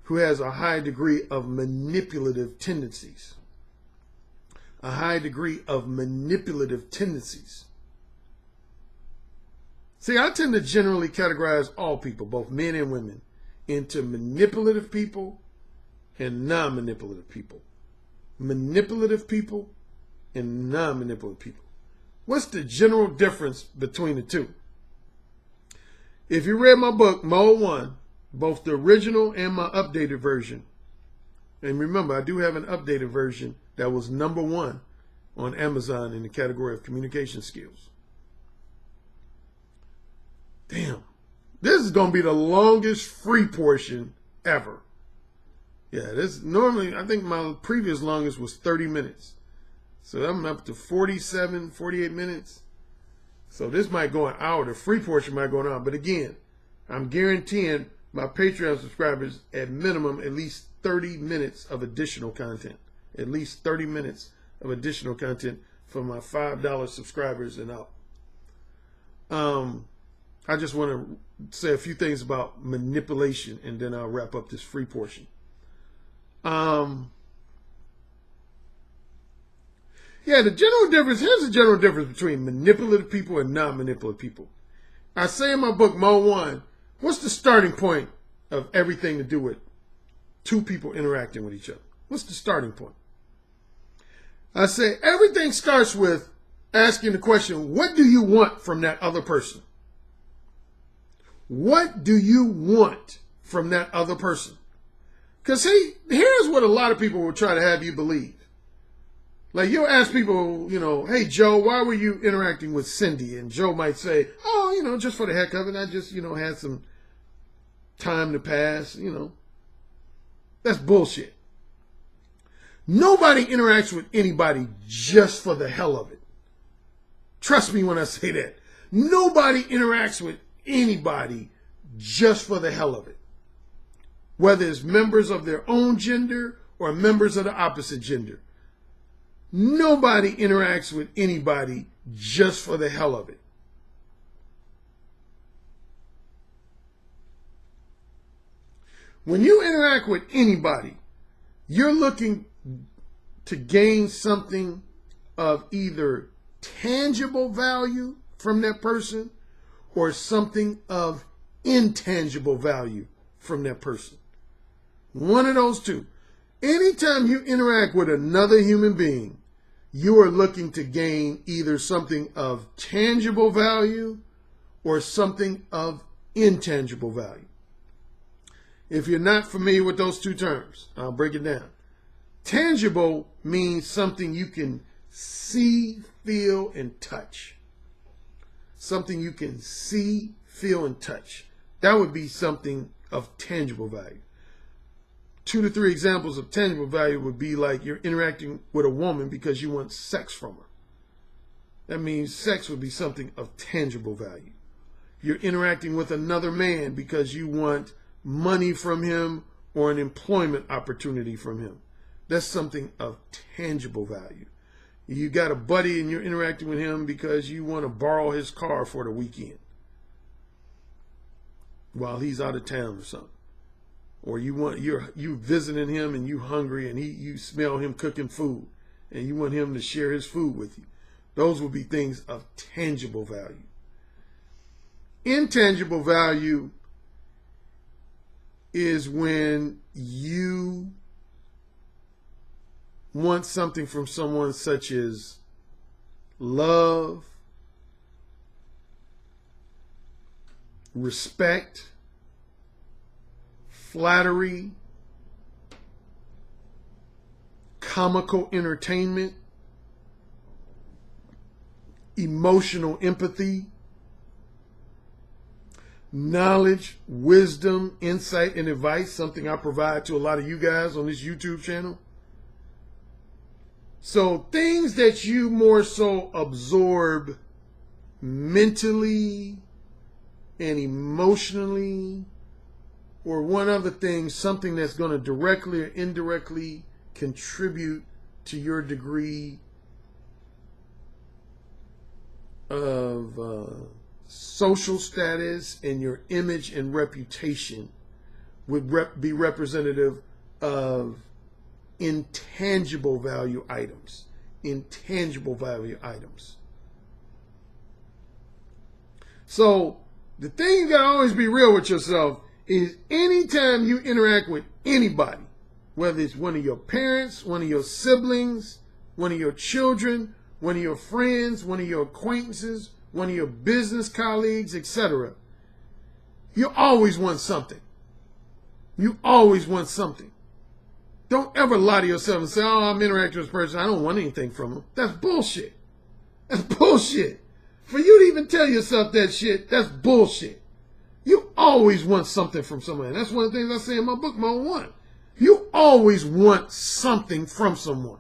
who has a high degree of manipulative tendencies. A high degree of manipulative tendencies. See, I tend to generally categorize all people, both men and women, into manipulative people and non-manipulative people. Manipulative people and non-manipulative people. What's the general difference between the two? If you read my book, Mode 1, both the original and my updated version, and remember, I do have an updated version that was #1 on Amazon in the category of communication skills. Damn. This is going to be the longest free portion ever. Yeah, this normally, I think my previous longest was 30 minutes. So I'm up to 47, 48 minutes. So this might go an hour. The free portion might go an hour. But again, I'm guaranteeing my Patreon subscribers at minimum at least 30 minutes of additional content. At least 30 minutes of additional content for my $5 subscribers and up. I just want to say a few things about manipulation, and then I'll wrap up this free portion. Yeah, the general difference, here's the general difference between manipulative people and non-manipulative people. I say in my book, Mode 1, what's the starting point of everything to do with two people interacting with each other? What's the starting point? I say everything starts with asking the question, what do you want from that other person? What do you want from that other person? Because see, here's what a lot of people will try to have you believe. Like you'll ask people, hey, Joe, why were you interacting with Cindy? And Joe might say, oh, just for the heck of it. I just, had some time to pass, That's bullshit. Nobody interacts with anybody just for the hell of it. Trust me when I say that. Nobody interacts with anybody just for the hell of it. Whether it's members of their own gender or members of the opposite gender. Nobody interacts with anybody just for the hell of it. When you interact with anybody, you're looking to gain something of either tangible value from that person or something of intangible value from that person. One of those two. Anytime you interact with another human being, you are looking to gain either something of tangible value or something of intangible value. If you're not familiar with those two terms, I'll break it down. Tangible means something you can see, feel, and touch. Something you can see, feel, and touch. That would be something of tangible value. 2 to 3 examples of tangible value would be like you're interacting with a woman because you want sex from her. That means sex would be something of tangible value. You're interacting with another man because you want money from him or an employment opportunity from him. That's something of tangible value. You got a buddy and you're interacting with him because you want to borrow his car for the weekend while he's out of town or something. Or you visiting him and you hungry and you smell him cooking food and you want him to share his food with you. Those will be things of tangible value. Intangible value is when you want something from someone such as love, respect, flattery, comical entertainment, emotional empathy, knowledge, wisdom, insight, and advice, something I provide to a lot of you guys on this YouTube channel. So things that you more so absorb mentally and emotionally, or one other thing, something that's going to directly or indirectly contribute to your degree of social status and your image and reputation would be representative of intangible value items. Intangible value items. So the thing you gotta always be real with yourself is anytime you interact with anybody, whether it's one of your parents, one of your siblings, one of your children, one of your friends, one of your acquaintances, one of your business colleagues, etc., you always want something. You always want something. Don't ever lie to yourself and say, oh, I'm interacting with this person, I don't want anything from them. That's bullshit. That's bullshit. For you to even tell yourself that shit, that's bullshit. You always want something from somebody. That's one of the things I say in my book, Mode 1. You always want something from someone.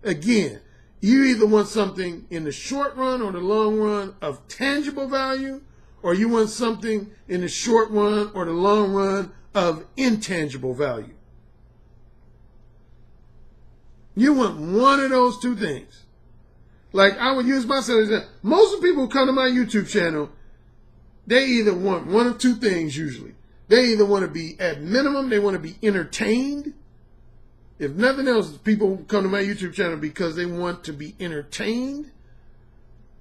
Again, you either want something in the short run or the long run of tangible value, or you want something in the short run or the long run of intangible value. You want one of those two things. Like I would use myself as example. Most of the people who come to my YouTube channel, they either want one of two things usually. They either want to be, at minimum, they want to be entertained. If nothing else, people come to my YouTube channel because they want to be entertained.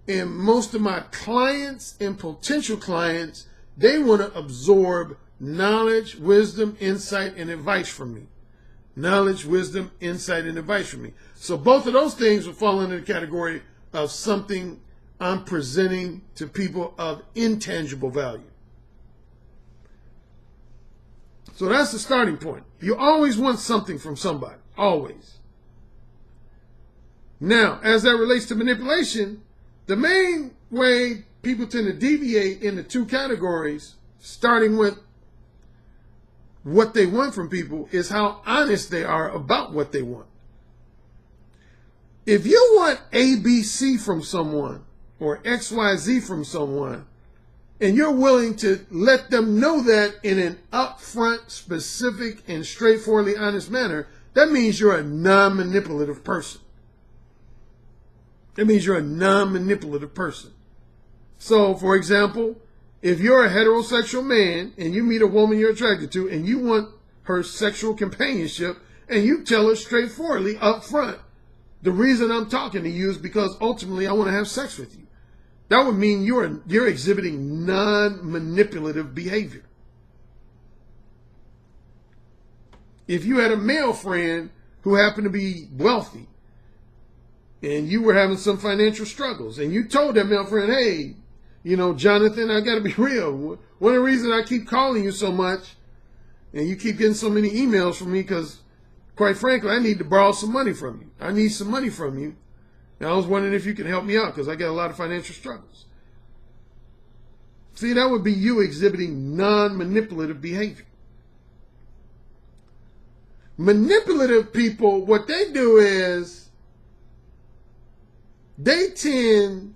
And most of my clients and potential clients, they want to absorb knowledge, wisdom, insight, and advice from me. Knowledge, wisdom, insight, and advice from me. So both of those things will fall into the category of something I'm presenting to people of intangible value. So that's the starting point. You always want something from somebody. Always. Now, as that relates to manipulation, the main way people tend to deviate into two categories, starting with what they want from people, is how honest they are about what they want. If you want ABC from someone or XYZ from someone, and you're willing to let them know that in an upfront, specific, and straightforwardly honest manner, that means you're a non-manipulative person. It means you're a non-manipulative person. So, for example, if you're a heterosexual man and you meet a woman you're attracted to and you want her sexual companionship, and you tell her straightforwardly up front, the reason I'm talking to you is because ultimately I want to have sex with you. That would mean you're exhibiting non-manipulative behavior. If you had a male friend who happened to be wealthy and you were having some financial struggles and you told that male friend, hey, you know, Jonathan, I got to be real. One of the reasons I keep calling you so much and you keep getting so many emails from me because, quite frankly, I need to borrow some money from you. I need some money from you. And I was wondering if you could help me out because I got a lot of financial struggles. See, that would be you exhibiting non-manipulative behavior. Manipulative people, what they do is they tend,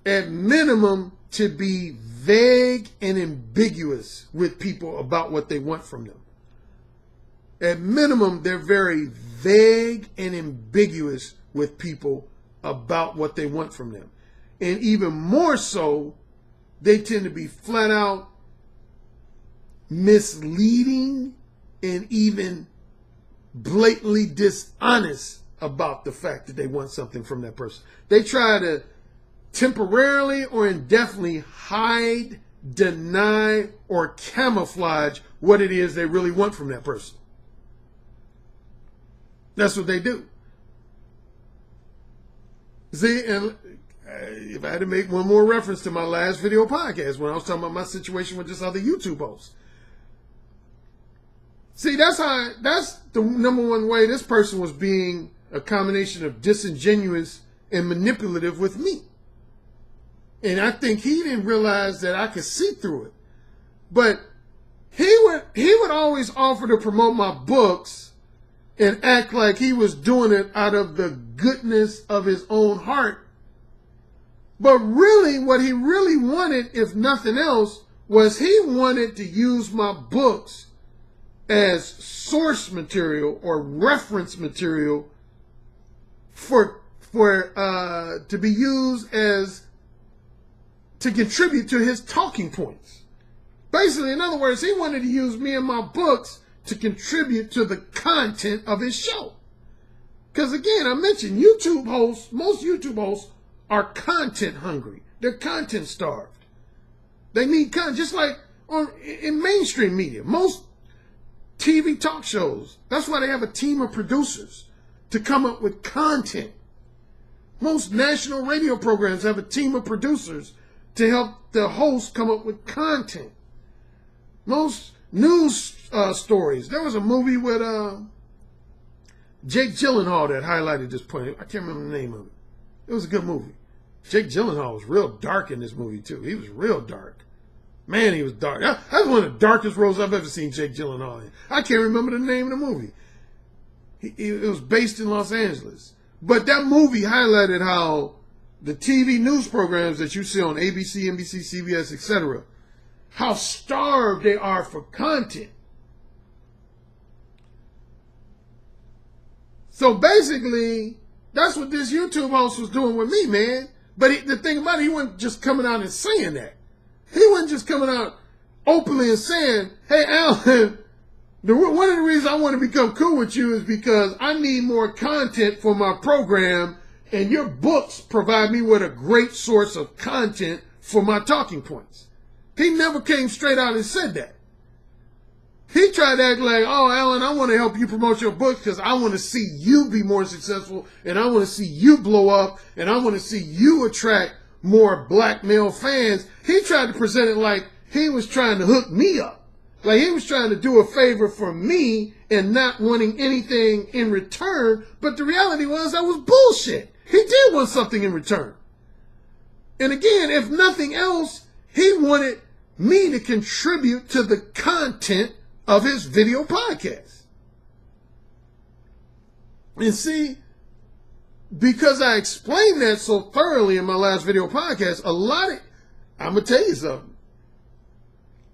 at minimum, to be vague and ambiguous with people about what they want from them. At minimum, they're very vague and ambiguous with people about what they want from them. And even more so, they tend to be flat out misleading and even blatantly dishonest about the fact that they want something from that person. They try to temporarily or indefinitely hide, deny, or camouflage what it is they really want from that person. That's what they do. See, and if I had to make one more reference to my last video podcast when I was talking about my situation with this other YouTube host. See, that's the number one way this person was being a combination of disingenuous and manipulative with me. And I think he didn't realize that I could see through it. But he would always offer to promote my books and act like he was doing it out of the goodness of his own heart. But really, what he really wanted, if nothing else, was he wanted to use my books as source material or reference material to be used as to contribute to his talking points. Basically, in other words, he wanted to use me and my books to contribute to the content of his show. Because again, I mentioned most YouTube hosts are content hungry. They're content starved. They need content, just like in mainstream media. Most TV talk shows, that's why they have a team of producers to come up with content. Most national radio programs have a team of producers to help the host come up with content. Most news stories. There was a movie with Jake Gyllenhaal that highlighted this point. I can't remember the name of it. It was a good movie. Jake Gyllenhaal was real dark in this movie too. He was real dark. Man, he was dark. That's one of the darkest roles I've ever seen Jake Gyllenhaal in. I can't remember the name of the movie. It was based in Los Angeles. But that movie highlighted how the TV news programs that you see on ABC, NBC, CBS, etc., how starved they are for content. So basically, that's what this YouTube host was doing with me, man. But the thing about it, he wasn't just coming out and saying that. He wasn't just coming out openly and saying, hey, Alan, one of the reasons I want to become cool with you is because I need more content for my program, and your books provide me with a great source of content for my talking points. He never came straight out and said that. He tried to act like, oh, Alan, I want to help you promote your books because I want to see you be more successful, and I want to see you blow up, and I want to see you attract more black male fans. He tried to present it like he was trying to hook me up. Like he was trying to do a favor for me and not wanting anything in return. But the reality was that was bullshit. He did want something in return. And again, if nothing else, he wanted me to contribute to the content of his video podcast. And see, because I explained that so thoroughly in my last video podcast, I'm going to tell you something.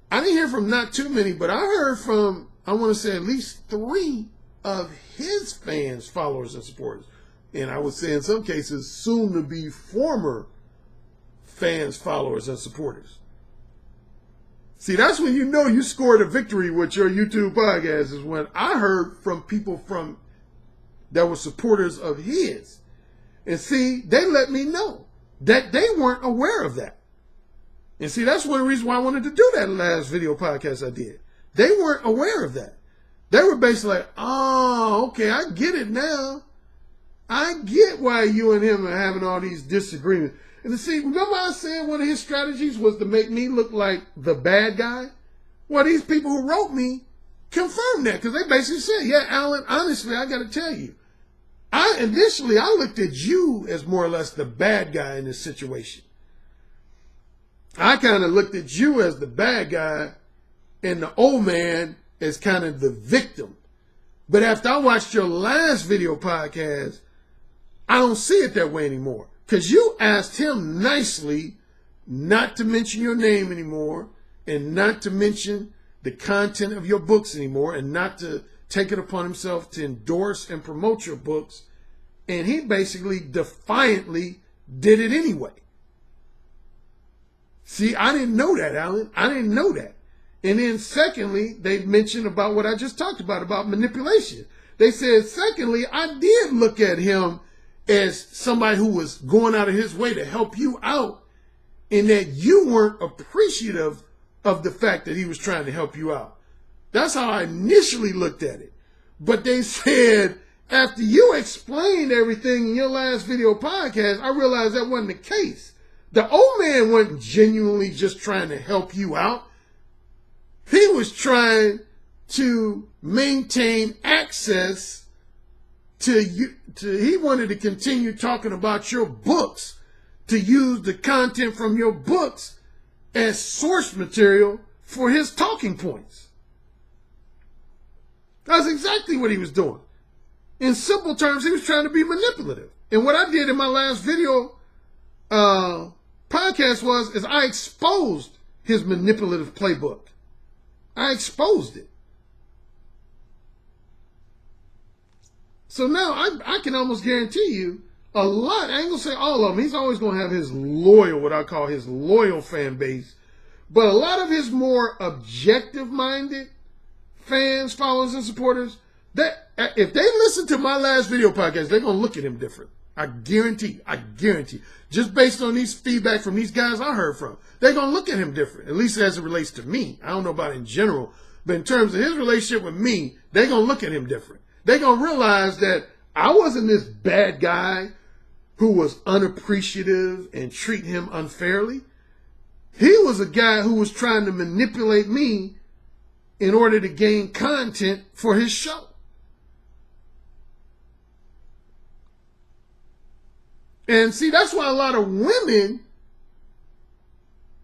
I didn't hear from not too many, but I heard from, I want to say at least 3 of his fans, followers, and supporters. And I would say in some cases, soon to be former fans, followers, and supporters. See, that's when you know you scored a victory with your YouTube podcast, is when I heard from people that were supporters of his. And see, they let me know that they weren't aware of that. And see, that's one reason why I wanted to do that last video podcast I did. They weren't aware of that. They were basically like, oh, okay, I get it now. I get why you and him are having all these disagreements. And see, remember I said one of his strategies was to make me look like the bad guy? Well, these people who wrote me confirmed that, because they basically said, yeah, Alan, honestly, I got to tell you, initially I looked at you as more or less the bad guy in this situation. I kind of looked at you as the bad guy and the old man as kind of the victim. But after I watched your last video podcast, I don't see it that way anymore. Because you asked him nicely not to mention your name anymore, and not to mention the content of your books anymore, and not to take it upon himself to endorse and promote your books. And he basically defiantly did it anyway. See, I didn't know that, Alan. I didn't know that. And then secondly, they mentioned about what I just talked about manipulation. They said, secondly, I did look at him as somebody who was going out of his way to help you out, and that you weren't appreciative of the fact that he was trying to help you out. That's how I initially looked at it. But they said, after you explained everything in your last video podcast, I realized that wasn't the case. The old man wasn't genuinely just trying to help you out. He was trying to maintain access to you. He wanted to continue talking about your books, to use the content from your books as source material for his talking points. That's exactly what he was doing. In simple terms, he was trying to be manipulative. And what I did in my last video podcast is I exposed his manipulative playbook. I exposed it. So now I can almost guarantee you a lot, I ain't gonna say all of them, he's always gonna have his loyal, what I call his loyal fan base, but a lot of his more objective-minded fans, followers, and supporters, that if they listen to my last video podcast, they're gonna look at him different. I guarantee. Just based on these feedback from these guys I heard from, they're gonna look at him different, at least as it relates to me. I don't know about in general, but in terms of his relationship with me, they're gonna look at him different. They're gonna realize that I wasn't this bad guy who was unappreciative and treat him unfairly. He was a guy who was trying to manipulate me in order to gain content for his show. And see, that's why a lot of women,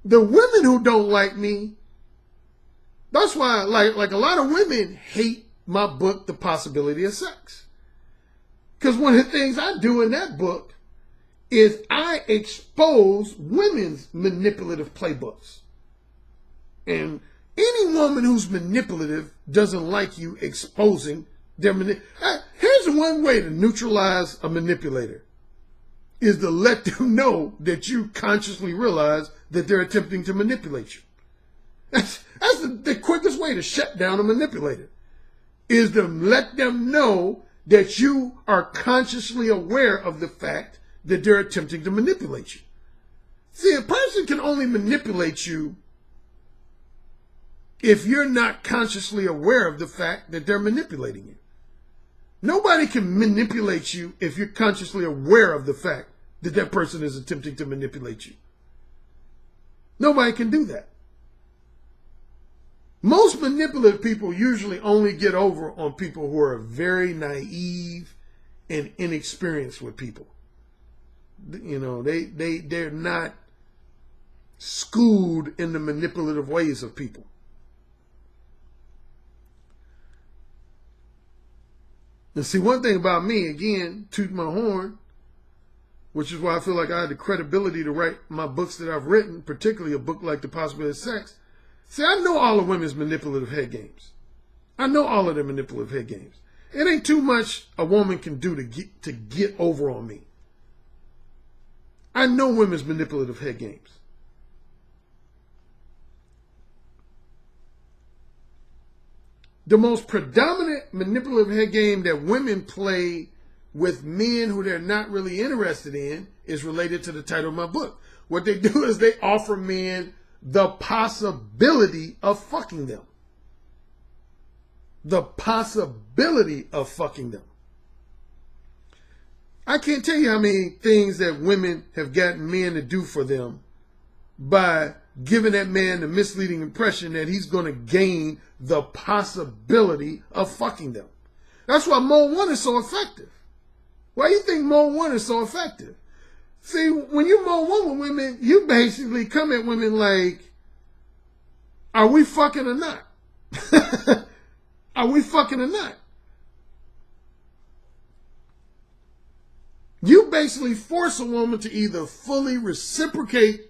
the women who don't like me, that's why like a lot of women hate my book, The Possibility of Sex. Because one of the things I do in that book is I expose women's manipulative playbooks. And any woman who's manipulative doesn't like you exposing their Here's one way to neutralize a manipulator, is to let them know that you consciously realize that they're attempting to manipulate you. That's the quickest way to shut down a manipulator, is to let them know that you are consciously aware of the fact that they're attempting to manipulate you. See, a person can only manipulate you if you're not consciously aware of the fact that they're manipulating you. Nobody can manipulate you if you're consciously aware of the fact that that person is attempting to manipulate you. Nobody can do that. Most manipulative people usually only get over on people who are very naive and inexperienced with people. You know, they're not schooled in the manipulative ways of people. And see, one thing about me, again, toot my horn, which is why I feel like I had the credibility to write my books that I've written, particularly a book like The Possibility of Sex. See, I know all of women's manipulative head games. I know all of their manipulative head games. It ain't too much a woman can do to get over on me. I know women's manipulative head games. The most predominant manipulative head game that women play with men who they're not really interested in is related to the title of my book. What they do is they offer men the possibility of fucking them. The possibility of fucking them. I can't tell you how many things that women have gotten men to do for them by giving that man the misleading impression that he's going to gain the possibility of fucking them. That's why Mode 1 is so effective. Why do you think Mode 1 is so effective? See, when you Mode 1 with women, you basically come at women like, are we fucking or not? Are we fucking or not? You basically force a woman to either fully reciprocate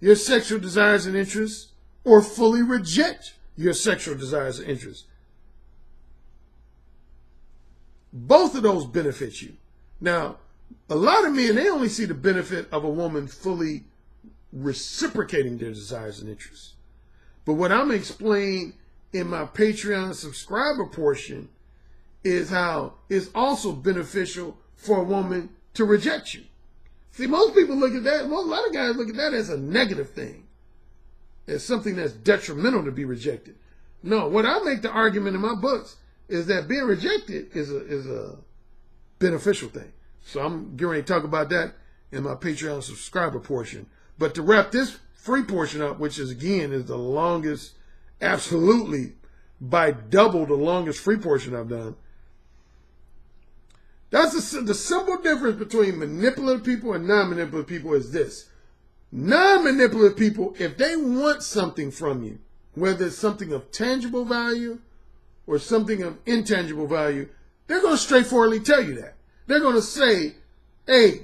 your sexual desires and interests or fully reject your sexual desires and interests. Both of those benefit you. Now, a lot of men, they only see the benefit of a woman fully reciprocating their desires and interests. But what I'm explaining in my Patreon subscriber portion is how it's also beneficial for a woman to reject you. See, most people look at that, a lot of guys look at that as a negative thing, as something that's detrimental to be rejected. No, what I make the argument in my books is that being rejected is a beneficial thing. So I'm getting ready to talk about that in my Patreon subscriber portion. But to wrap this free portion up, which is again is the longest, absolutely by double the longest free portion I've done. That's the simple difference between manipulative people and non-manipulative people is this. Non-manipulative people, if they want something from you, whether it's something of tangible value or something of intangible value, they're going to straightforwardly tell you that. They're going to say, hey,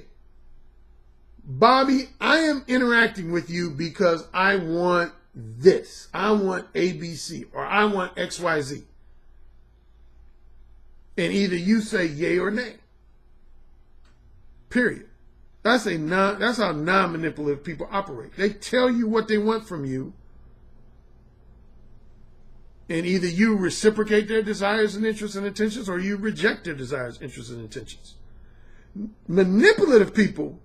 Bobby, I am interacting with you because I want this. I want ABC or I want XYZ. And either you say yay or nay. Period. That's how non-manipulative people operate. They tell you what they want from you. And either you reciprocate their desires and interests and intentions or you reject their desires, interests, and intentions. Manipulative people,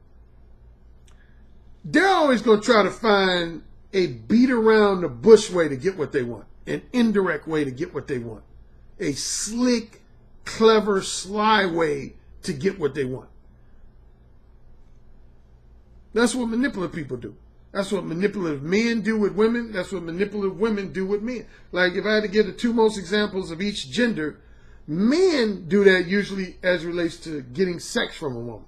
they're always going to try to find a beat around the bush way to get what they want, an indirect way to get what they want, a slick, clever, sly way to get what they want. That's what manipulative people do. That's what manipulative men do with women. That's what manipulative women do with men. Like if I had to give the two most examples of each gender, men do that usually as it relates to getting sex from a woman.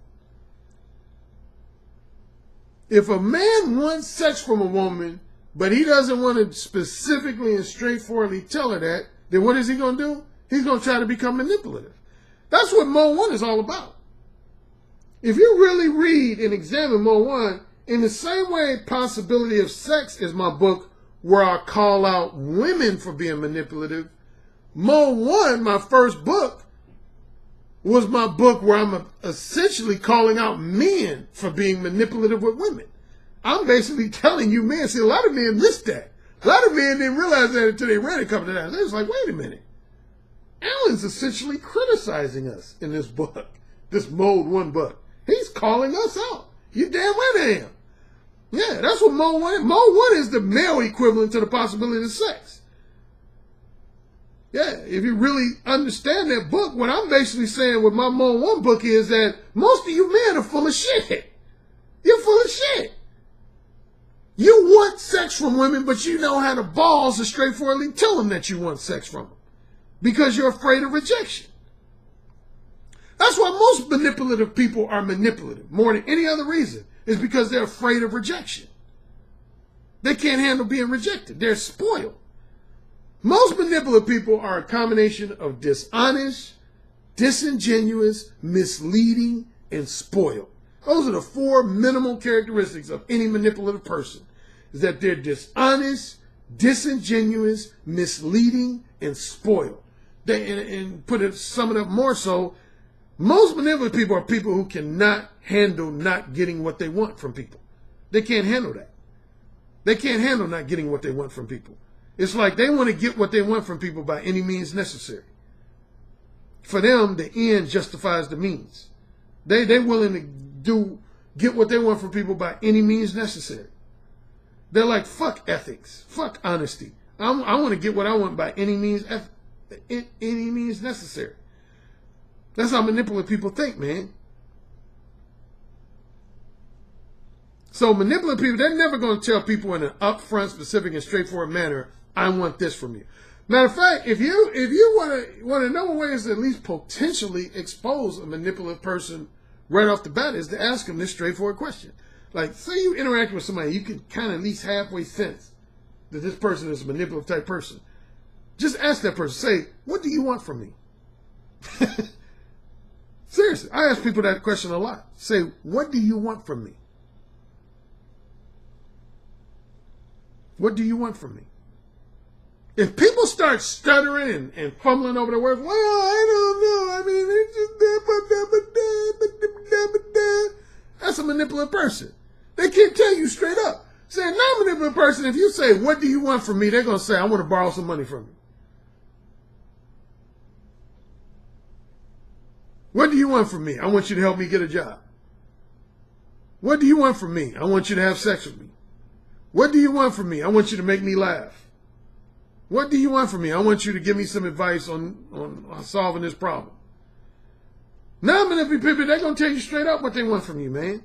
If a man wants sex from a woman, but he doesn't want to specifically and straightforwardly tell her that, then what is he going to do? He's going to try to become manipulative. That's what Mode 1 is all about. If you really read and examine Mode 1, in the same way Possibility of Sex is my book where I call out women for being manipulative, Mode 1, my first book, was my book where I'm essentially calling out men for being manipulative with women. I'm basically telling you men, see, a lot of men missed that. A lot of men didn't realize that until they read it a couple of times. They was like, wait a minute. Alan's essentially criticizing us in this book, this Mode 1 book. He's calling us out. You damn right I am. Yeah, that's what Mode 1 is. Mode 1 is the male equivalent to the Possibility of Sex. Yeah, if you really understand that book, what I'm basically saying with my Mode 1 book is that most of you men are full of shit. You're full of shit. You want sex from women, but you know how to balls to straightforwardly tell them that you want sex from them because you're afraid of rejection. That's why most manipulative people are manipulative more than any other reason. Is because they're afraid of rejection. They can't handle being rejected. They're spoiled. Most manipulative people are a combination of dishonest, disingenuous, misleading, and spoiled. Those are the four minimal characteristics of any manipulative person. Is that they're dishonest, disingenuous, misleading, and spoiled. Sum it up more so, most manipulative people are people who cannot handle not getting what they want from people. They can't handle that. They can't handle not getting what they want from people. It's like they want to get what they want from people by any means necessary. For them, the end justifies the means. They're willing to get what they want from people by any means necessary. They're like, fuck ethics, fuck honesty. I want to get what I want by any means necessary. That's how manipulative people think, man. So manipulative people, they're never going to tell people in an upfront, specific, and straightforward manner, I want this from you. Matter of fact, if you want to know ways to at least potentially expose a manipulative person right off the bat is to ask them this straightforward question. Like, say you interact with somebody, you can kind of at least halfway sense that this person is a manipulative type person. Just ask that person, say, what do you want from me? Seriously, I ask people that question a lot. Say, what do you want from me? What do you want from me? If people start stuttering and fumbling over the words, well, I don't know. I mean, it's just that's a manipulative person. They can't tell you straight up. Say, a non-manipulative person, if you say, what do you want from me? They're going to say, I want to borrow some money from you. you want from me? I want you to help me get a job. What do you want from me? I want you to have sex with me. What do you want from me? I want you to make me laugh. What do you want from me? I want you to give me some advice on solving this problem. Non-manipulative people, they're going to tell you straight up what they want from you, man.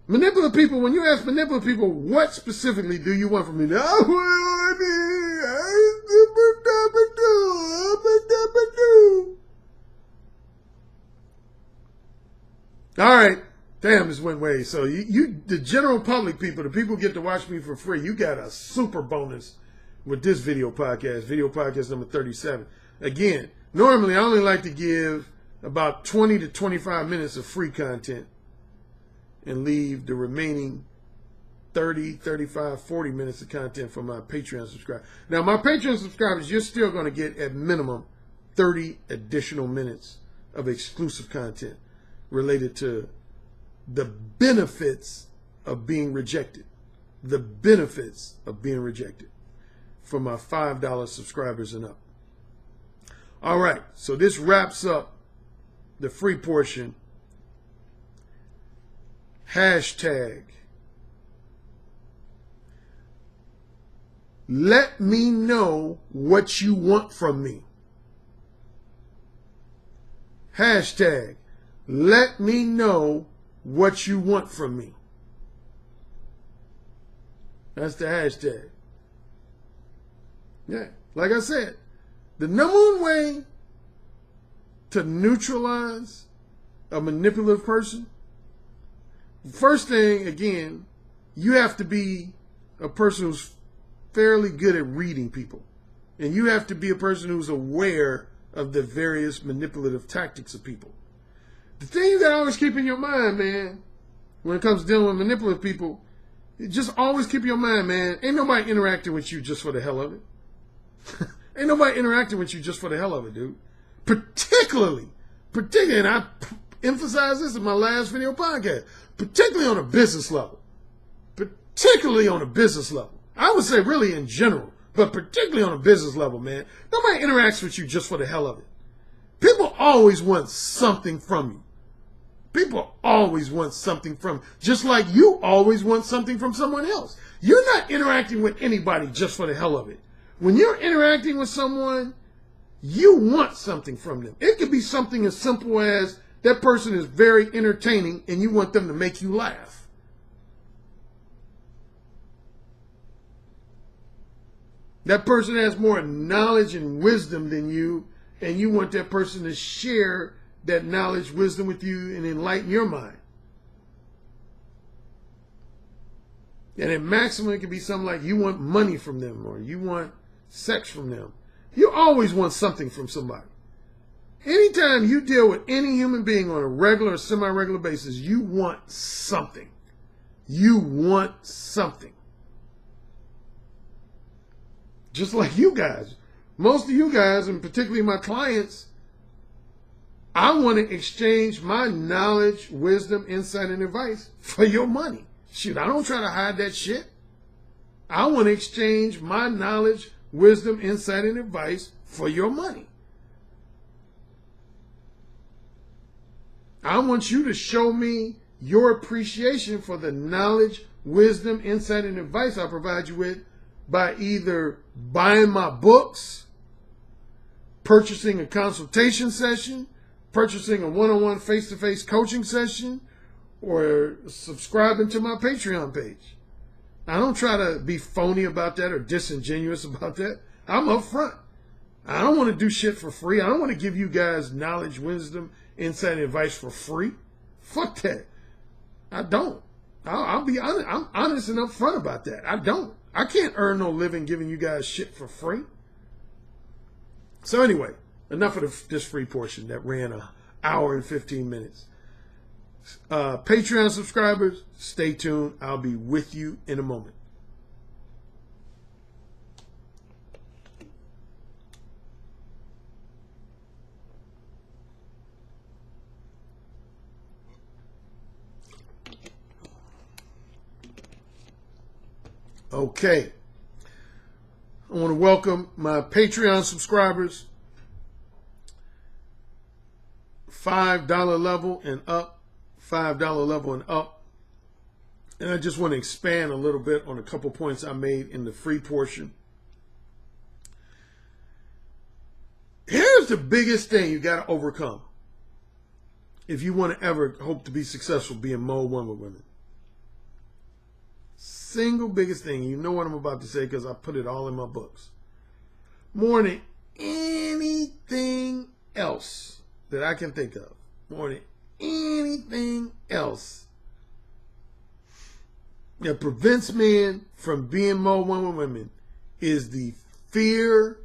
Manipulative people, when you ask manipulative people, what specifically do you want from me? All right. Damn, this went way. So you, the general public people, the people who get to watch me for free, you got a super bonus with this video podcast number 37. Again, normally I only like to give about 20 to 25 minutes of free content and leave the remaining 30, 35, 40 minutes of content for my Patreon subscribers. Now, my Patreon subscribers, you're still going to get at minimum 30 additional minutes of exclusive content related to the benefits of being rejected. The benefits of being rejected for my $5 subscribers and up. All right, so this wraps up the free portion. Hashtag, let me know what you want from me. Hashtag, let me know what you want from me. That's the hashtag. Yeah, like I said, the number one way to neutralize a manipulative person, first thing, again, you have to be a person who's fairly good at reading people. And you have to be a person who's aware of the various manipulative tactics of people. The thing you gotta always keep in your mind, man, when it comes to dealing with manipulative people, just always keep in your mind, man, ain't nobody interacting with you just for the hell of it. Ain't nobody interacting with you just for the hell of it, dude. Particularly, and I emphasized this in my last video podcast, particularly on a business level. Particularly on a business level. I would say really in general, but particularly on a business level, man. Nobody interacts with you just for the hell of it. People always want something from you. People always want something from you. Just like you always want something from someone else. You're not interacting with anybody just for the hell of it. When you're interacting with someone, you want something from them. It could be something as simple as that person is very entertaining and you want them to make you laugh. That person has more knowledge and wisdom than you, and you want that person to share that knowledge, wisdom with you and enlighten your mind. And at maximum, it could be something like you want money from them or you want sex from them. You always want something from somebody. Anytime you deal with any human being on a regular or semi-regular basis, you want something. You want something. Just like you guys. Most of you guys, and particularly my clients, I want to exchange my knowledge, wisdom, insight, and advice for your money. Shoot, I don't try to hide that shit. I want to exchange my knowledge, wisdom, insight, and advice for your money. I want you to show me your appreciation for the knowledge, wisdom, insight, and advice I provide you with by either buying my books, purchasing a consultation session, purchasing a one-on-one face-to-face coaching session, or subscribing to my Patreon page. I don't try to be phony about that or disingenuous about that. I'm upfront. I don't want to do shit for free. I don't want to give you guys knowledge, wisdom, insight, and advice for free. Fuck that. I don't. I'll be honest. I'm honest and upfront about that. I don't. I can't earn no living giving you guys shit for free. So anyway, enough of this free portion that ran an hour and 15 minutes. Patreon subscribers, stay tuned. I'll be with you in a moment. Okay. I want to welcome my Patreon subscribers. $5 level and up, $5 level and up. And I just want to expand a little bit on a couple points I made in the free portion. Here's the biggest thing you got to overcome if you want to ever hope to be successful being mode 1 with women. Single biggest thing, you know what I'm about to say because I put it all in my books. More than anything else that I can think of, more than anything else that prevents men from being mode 1 with women is the fear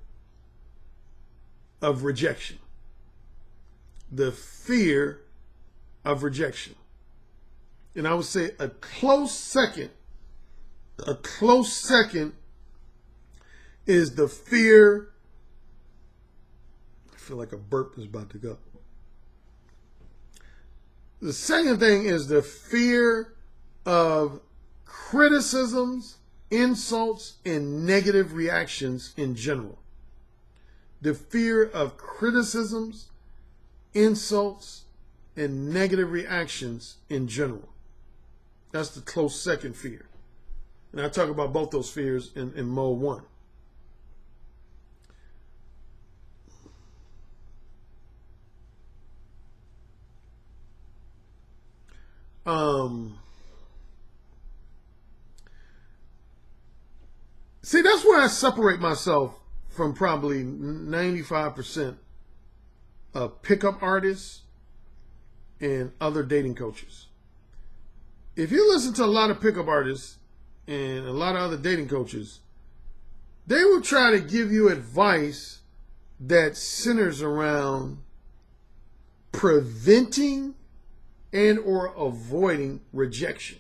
of rejection. The fear of rejection. And I would say a close second is the fear. I feel like a burp is about to go. The second thing is the fear of criticisms, insults, and negative reactions in general. The fear of criticisms, insults, and negative reactions in general. That's the close second fear. And I talk about both those fears in mode 1. See, that's where I separate myself from probably 95% of pickup artists and other dating coaches. If you listen to a lot of pickup artists and a lot of other dating coaches, they will try to give you advice that centers around preventing and or avoiding rejection.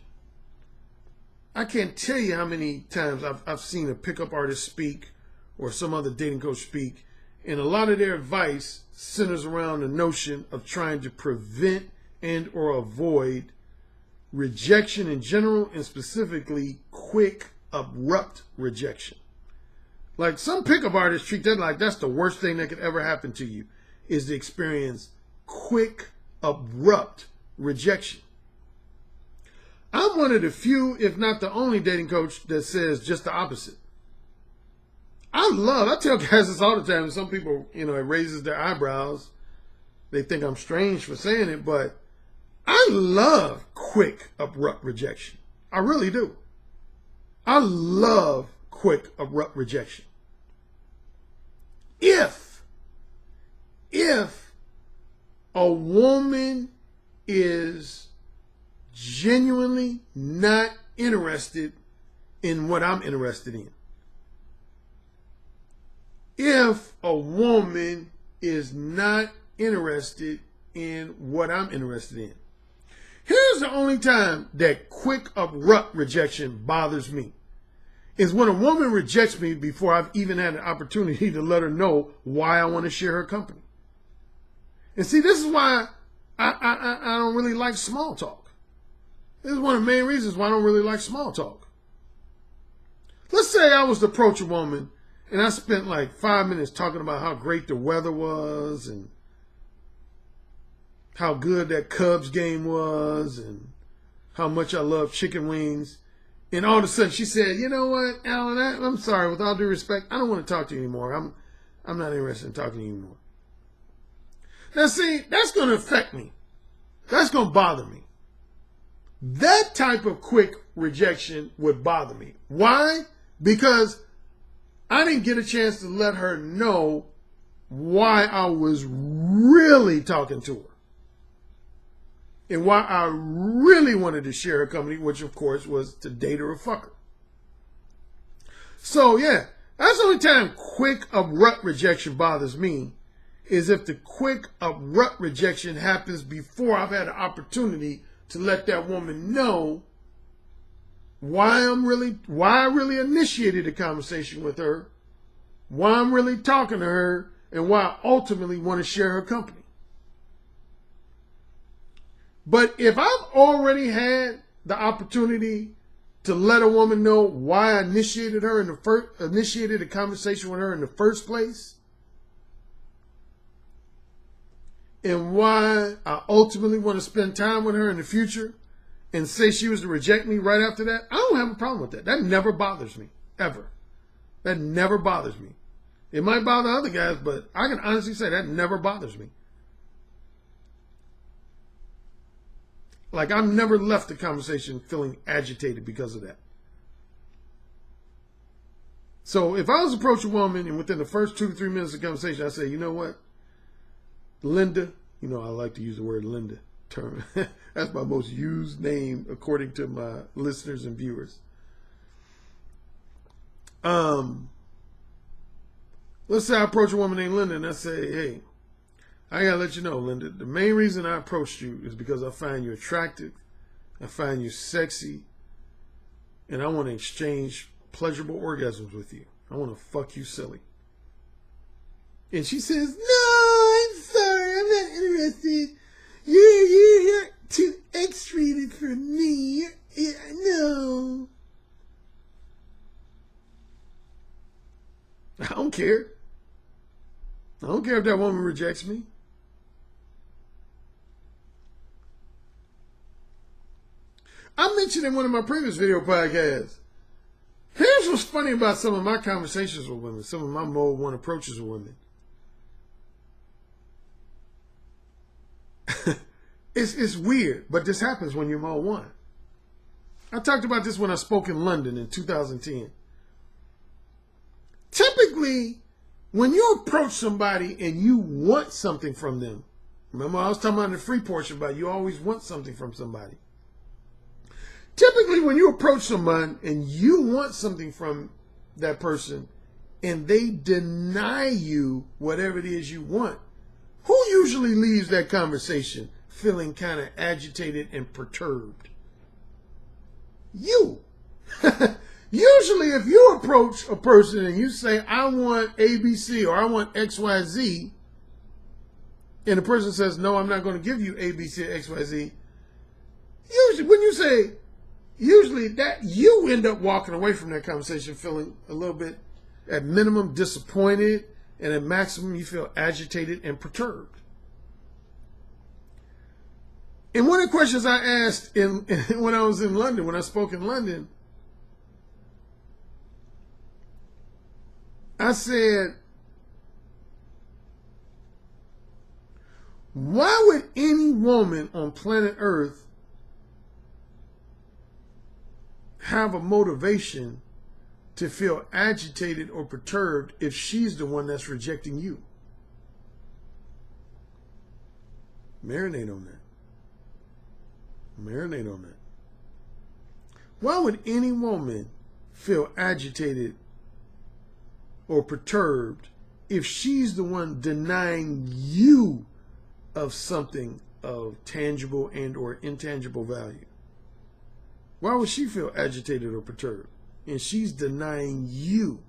I can't tell you how many times I've seen a pickup artist speak or some other dating coach speak, and a lot of their advice centers around the notion of trying to prevent and or avoid rejection in general, and specifically quick, abrupt rejection. Like some pickup artists treat that like that's the worst thing that could ever happen to you, is to experience quick, abrupt rejection. I'm one of the few, if not the only dating coach that says just the opposite. I tell guys this all the time, and some people, it raises their eyebrows. They think I'm strange for saying it, but I love quick, abrupt rejection. I really do. I love quick, abrupt rejection. If a woman is genuinely not interested in what I'm interested in, if a woman is not interested in what I'm interested in, here's the only time that quick, abrupt rejection bothers me, is when a woman rejects me before I've even had an opportunity to let her know why I want to share her company. And see, this is why I don't really like small talk. This is one of the main reasons why I don't really like small talk. Let's say I was to approach a woman and I spent like 5 minutes talking about how great the weather was and how good that Cubs game was and how much I love chicken wings. And all of a sudden she said, you know what, Alan, I'm sorry, with all due respect, I don't want to talk to you anymore. I'm not interested in talking to you anymore. Now see, that's going to affect me. That's going to bother me. That type of quick rejection would bother me. Why? Because I didn't get a chance to let her know why I was really talking to her and why I really wanted to share her company, which of course was to date her or fuck her. So yeah, that's the only time quick, abrupt rejection bothers me, is if the quick, abrupt rejection happens before I've had an opportunity to let that woman know why I really initiated a conversation with her, why I'm really talking to her, and why I ultimately want to share her company. But if I've already had the opportunity to let a woman know why I initiated a conversation with her in the first place, and why I ultimately want to spend time with her in the future and say she was to reject me right after that, I don't have a problem with that. That never bothers me, ever. That never bothers me. It might bother other guys, but I can honestly say that never bothers me. Like, I've never left the conversation feeling agitated because of that. So if I was to approach a woman and within the first 2 to 3 minutes of conversation, I say, you know what, Linda, you know, I like to use the word Linda term. That's my most used name according to my listeners and viewers. Let's say I approach a woman named Linda and I say, hey, I gotta let you know, Linda, the main reason I approached you is because I find you attractive, I find you sexy, and I want to exchange pleasurable orgasms with you. I want to fuck you silly. And she says, no, I'm sorry, I'm not interested. You're too X-rated for me. No. I don't care. I don't care if that woman rejects me. I mentioned in one of my previous video podcasts, here's what's funny about some of my conversations with women, some of my mode 1 approaches with women. It's weird, but this happens when you're mode 1. I talked about this when I spoke in London in 2010. Typically, when you approach somebody and you want something from them, remember I was talking about in the free portion about you always want something from somebody. Typically, when you approach someone and you want something from that person and they deny you whatever it is you want, who usually leaves that conversation feeling kind of agitated and perturbed? You. Usually, if you approach a person and you say, I want ABC or I want XYZ, and the person says, no, I'm not going to give you ABC or XYZ, usually when you say, usually that you end up walking away from that conversation feeling a little bit, at minimum, disappointed, and at maximum, you feel agitated and perturbed. And one of the questions I asked when I was in London, when I spoke in London, I said, why would any woman on planet Earth have a motivation to feel agitated or perturbed if she's the one that's rejecting you? Marinate on that. Marinate on that. Why would any woman feel agitated or perturbed if she's the one denying you of something of tangible and or intangible value? Why would she feel agitated or perturbed? And she's denying you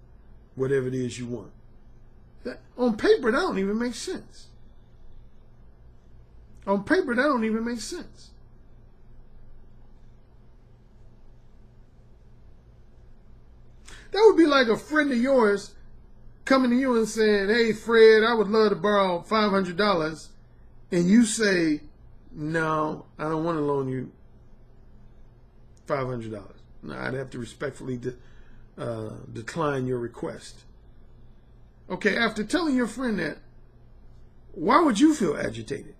whatever it is you want. That, on paper, that don't even make sense. On paper, that don't even make sense. That would be like a friend of yours coming to you and saying, hey, Fred, I would love to borrow $500. And you say, no, I don't want to loan you $500. No, I'd have to respectfully decline your request. Okay, after telling your friend that, why would you feel agitated?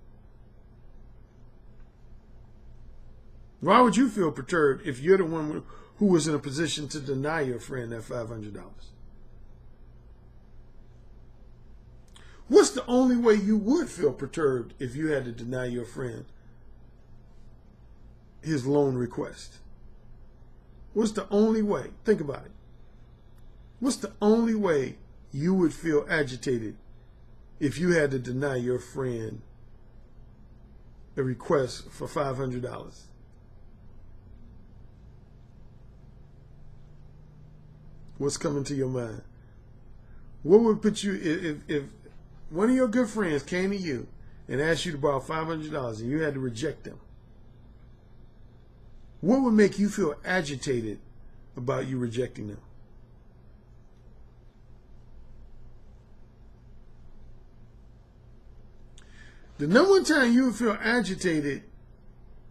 Why would you feel perturbed if you're the one who was in a position to deny your friend that $500? What's the only way you would feel perturbed if you had to deny your friend his loan request? What's the only way? Think about it. What's the only way you would feel agitated if you had to deny your friend a request for $500? What's coming to your mind? What would put you, if one of your good friends came to you and asked you to borrow $500 and you had to reject them, what would make you feel agitated about you rejecting them? The number one time you would feel agitated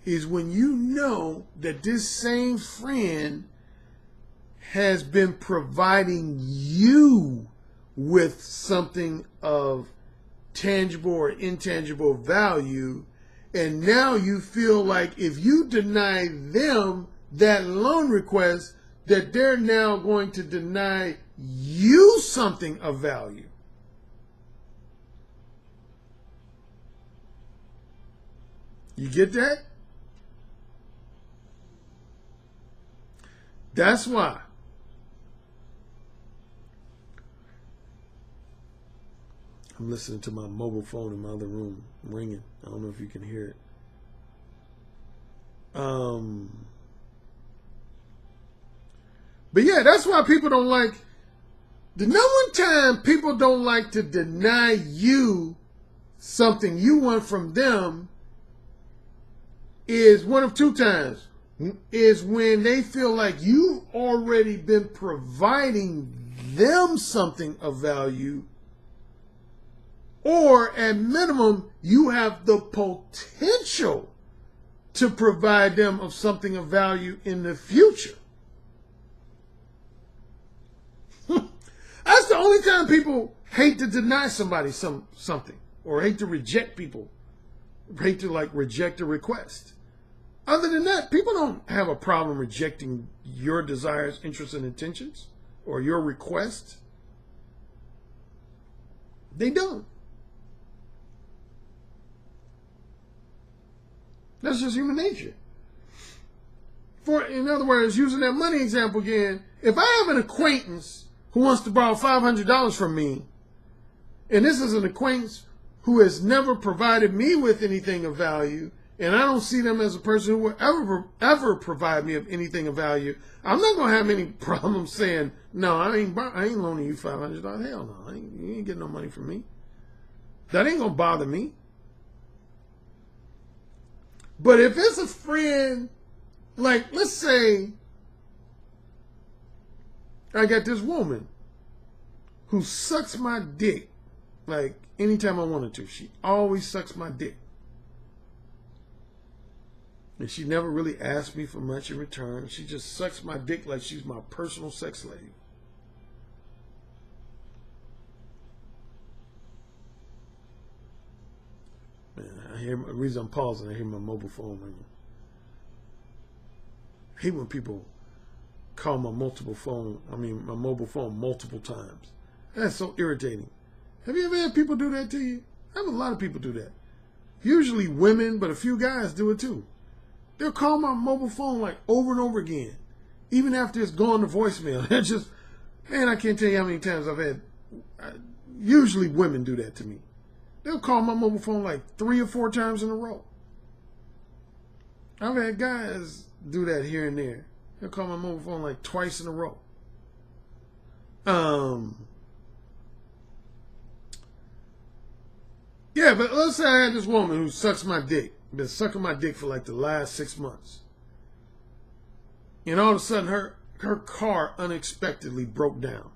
is when you know that this same friend has been providing you with something of tangible or intangible value, and now you feel like if you deny them that loan request, that they're now going to deny you something of value. You get that? That's why I'm listening to my mobile phone in my other room ringing. I don't know if you can hear it. But yeah, that's why people don't like, the number one time people don't like to deny you something you want from them is one of two times. Is when they feel like you've already been providing them something of value, or at minimum, you have the potential to provide them of something of value in the future. That's the only time people hate to deny somebody something, or hate to reject people, hate to like reject a request. Other than that, people don't have a problem rejecting your desires, interests, and intentions, or your request. They don't. That's just human nature. In other words, using that money example again, if I have an acquaintance who wants to borrow $500 from me, and this is an acquaintance who has never provided me with anything of value, and I don't see them as a person who will ever provide me of anything of value, I'm not going to have any problem saying, no, I ain't loaning you $500. Hell no, you ain't getting no money from me. That ain't going to bother me. But if it's a friend, like let's say I got this woman who sucks my dick like anytime I wanted to. She always sucks my dick. And she never really asked me for much in return. She just sucks my dick like she's my personal sex slave. Man, the reason I'm pausing, I hear my mobile phone ringing. I hate when people call my mobile phone multiple times. That's so irritating. Have you ever had people do that to you? I have a lot of people do that. Usually women, but a few guys do it too. They'll call my mobile phone like over and over again, even after it's gone to voicemail. I can't tell you how many times I've had, usually women do that to me. They'll call my mobile phone like 3 or 4 times in a row. I've had guys do that here and there. They'll call my mobile phone like twice in a row. Yeah, but let's say I had this woman who sucks my dick. Been sucking my dick for like the last 6 months. And all of a sudden her car unexpectedly broke down.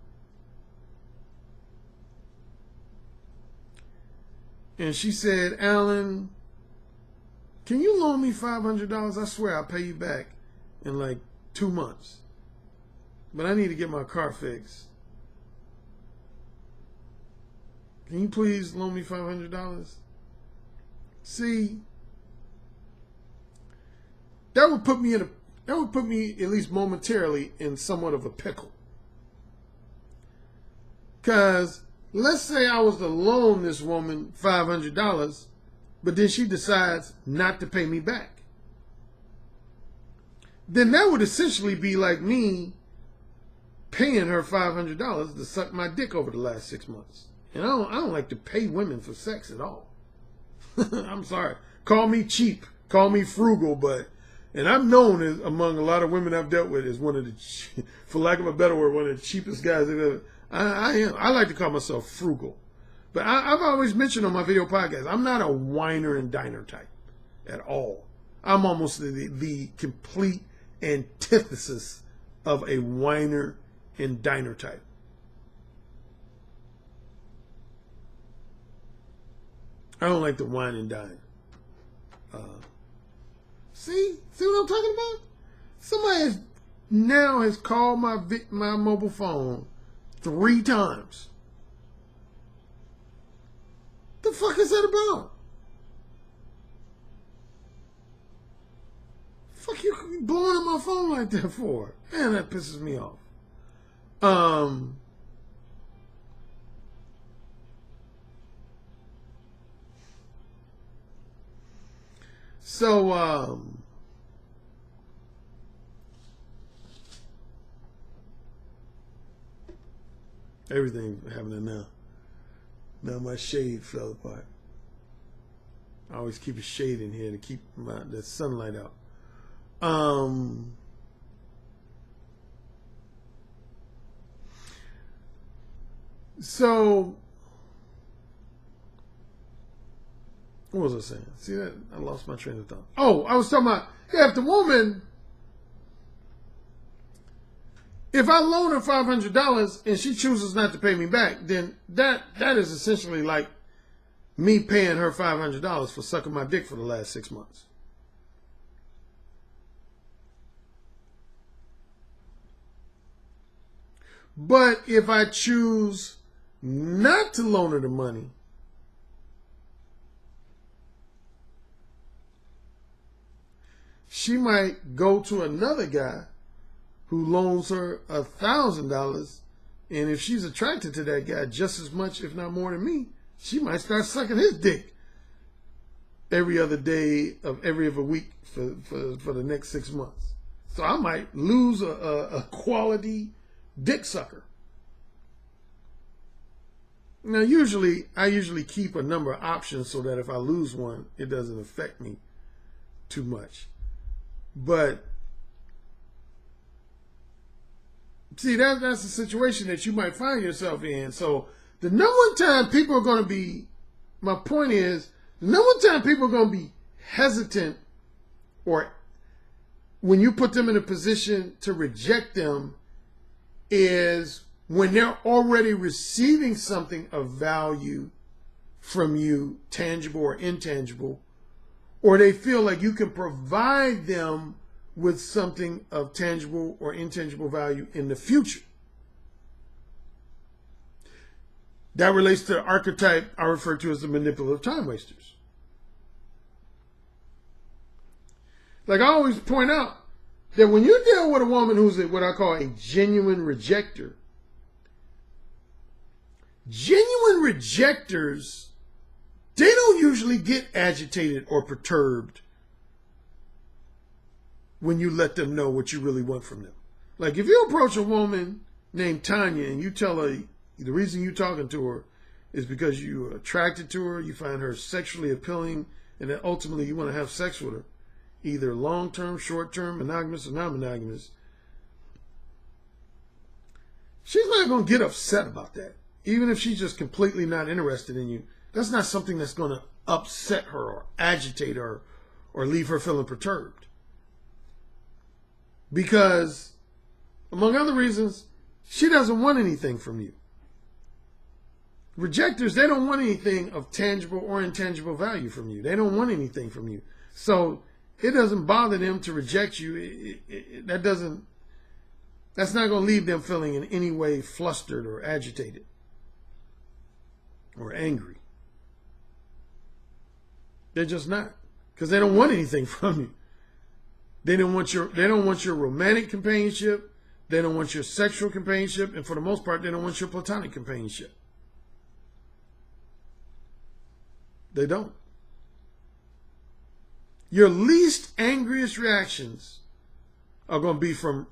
And she said, Alan, can you loan me $500? I swear I'll pay you back in like 2 months. But I need to get my car fixed. Can you please loan me $500? See, that would put me at least momentarily in somewhat of a pickle. Because let's say I was to loan this woman $500, but then she decides not to pay me back. Then that would essentially be like me paying her $500 to suck my dick over the last 6 months. And I don't like to pay women for sex at all. I'm sorry. Call me cheap. Call me frugal, and I'm known as, among a lot of women I've dealt with, as one of the, for lack of a better word, one of the cheapest guys I've ever. I like to call myself frugal. But I've always mentioned on my video podcast, I'm not a whiner and diner type at all. I'm almost the complete antithesis of a whiner and diner type. I don't like the wine and dine. See what I'm talking about? Somebody now has called my mobile phone 3 times. The fuck is that about? Fuck you blowing up my phone like that for? Man, that pisses me off. So, everything happening now. Now my shade fell apart. I always keep a shade in here to keep the sunlight out. So, what was I saying? See that? I lost my train of thought. Oh, I was talking about, yeah, if the woman, if I loan her $500 and she chooses not to pay me back, then that is essentially like me paying her $500 for sucking my dick for the last 6 months. But if I choose not to loan her the money, she might go to another guy who loans her $1,000, and if she's attracted to that guy just as much, if not more than me, she might start sucking his dick every other day of every other week for the next 6 months. So I might lose a quality dick sucker. Now, I usually keep a number of options so that if I lose one, it doesn't affect me too much. But see, that's a situation that you might find yourself in. So the number one time people are going to be, my point is, the number one time people are going to be hesitant, or when you put them in a position to reject them, is when they're already receiving something of value from you, tangible or intangible, or they feel like you can provide them with something of tangible or intangible value in the future. That relates to the archetype I refer to as the manipulative time wasters. Like I always point out that when you deal with a woman who's what I call a genuine rejecter, genuine rejectors, they don't usually get agitated or perturbed when you let them know what you really want from them. Like if you approach a woman named Tanya and you tell her the reason you're talking to her is because you're attracted to her, you find her sexually appealing, and that ultimately you want to have sex with her, either long-term, short-term, monogamous, or non-monogamous, she's not going to get upset about that. Even if she's just completely not interested in you, that's not something that's going to upset her or agitate her or leave her feeling perturbed. Because, among other reasons, she doesn't want anything from you. Rejectors, they don't want anything of tangible or intangible value from you. They don't want anything from you. So it doesn't bother them to reject you. That's not going to leave them feeling in any way flustered or agitated or angry. They're just not, because they don't want anything from you. They don't want your romantic companionship. They don't want your sexual companionship, and for the most part, they don't want your platonic companionship. They don't. Your least angriest reactions are going to be from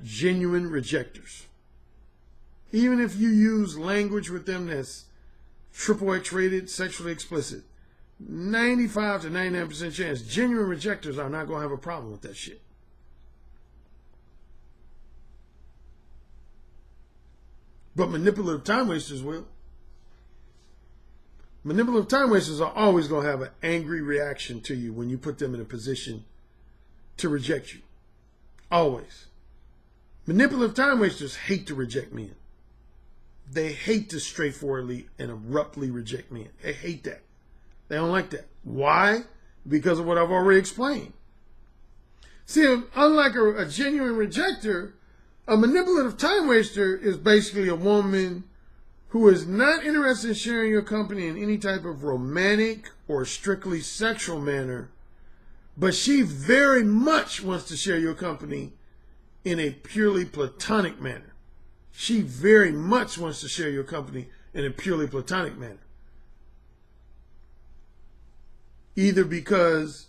genuine rejectors. Even if you use language with them that's XXX rated, sexually explicit, 95 to 99% chance genuine rejectors are not going to have a problem with that shit. But manipulative time wasters will. Manipulative time wasters are always going to have an angry reaction to you when you put them in a position to reject you. Always. Manipulative time wasters hate to reject men. They hate to straightforwardly and abruptly reject men. They hate that. They don't like that. Why? Because of what I've already explained. See, unlike a genuine rejector, a manipulative time waster is basically a woman who is not interested in sharing your company in any type of romantic or strictly sexual manner, but she very much wants to share your company in a purely platonic manner. She very much wants to share your company in a purely platonic manner. Either because,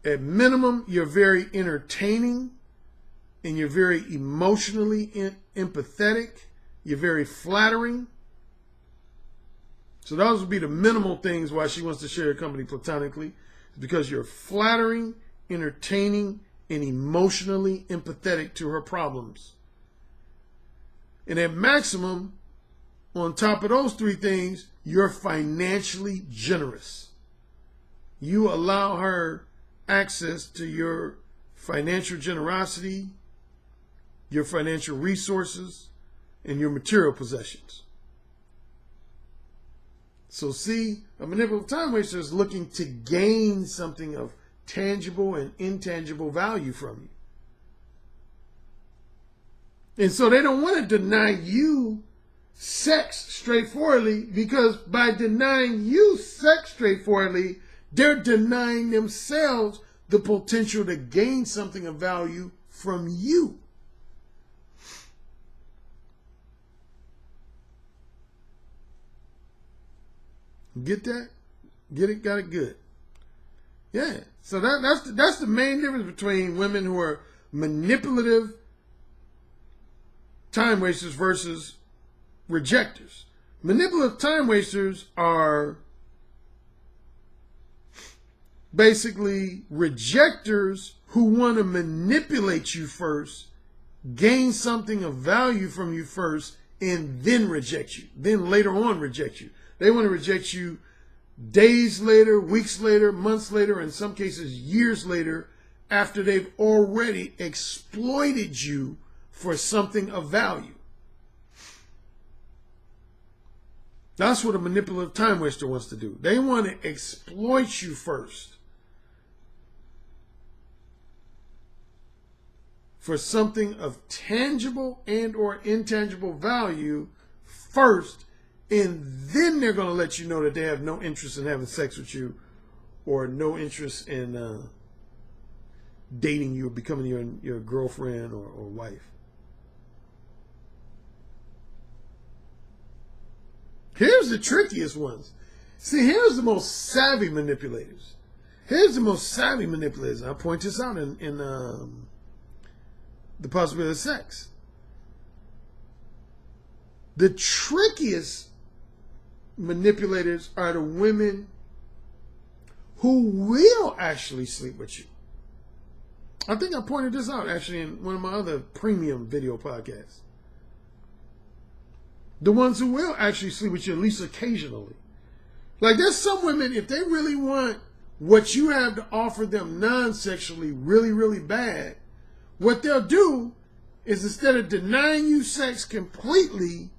at minimum, you're very entertaining and you're very emotionally empathetic, you're very flattering. So those would be the minimal things why she wants to share your company platonically. It's because you're flattering, entertaining, and emotionally empathetic to her problems. And at maximum, on top of those three things, you're financially generous. You allow her access to your financial generosity, your financial resources, and your material possessions. So see, a manipulative time waster is looking to gain something of tangible and intangible value from you. And so they don't want to deny you sex straightforwardly, because by denying you sex straightforwardly, they're denying themselves the potential to gain something of value from you. Get that? Get it? Got it? Good. Yeah. So that's the main difference between women who are manipulative time wasters versus rejectors. Manipulative time wasters are basically rejectors who want to manipulate you first, gain something of value from you first, and then reject you. Then later on reject you. They want to reject you days later, weeks later, months later, in some cases years later, after they've already exploited you for something of value. That's what a manipulative time waster wants to do. They want to exploit you first for something of tangible and or intangible value first, and then they're going to let you know that they have no interest in having sex with you or no interest in dating you or becoming your girlfriend or wife. Here's the trickiest ones. See, here's the most savvy manipulators. Here's the most savvy manipulators. I'll point this out in The Possibility of Sex. The trickiest manipulators are the women who will actually sleep with you. I think I pointed this out actually in one of my other premium video podcasts. The ones who will actually sleep with you at least occasionally. Like, there's some women, if they really want what you have to offer them non-sexually really, really bad, what they'll do is, instead of denying you sex completely,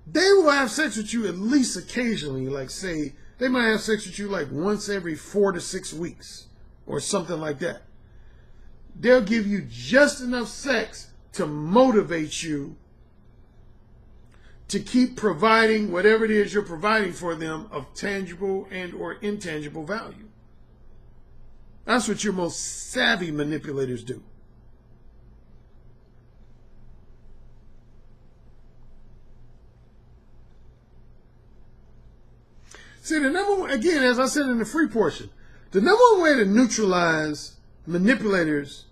they will have sex with you at least occasionally. Like, say, they might have sex with you like once every 4 to 6 weeks or something like that. They'll give you just enough sex to motivate you to keep providing whatever it is you're providing for them of tangible and or intangible value. That's what your most savvy manipulators do. See, the number one, again, as I said in the free portion, the number one way to neutralize manipulators,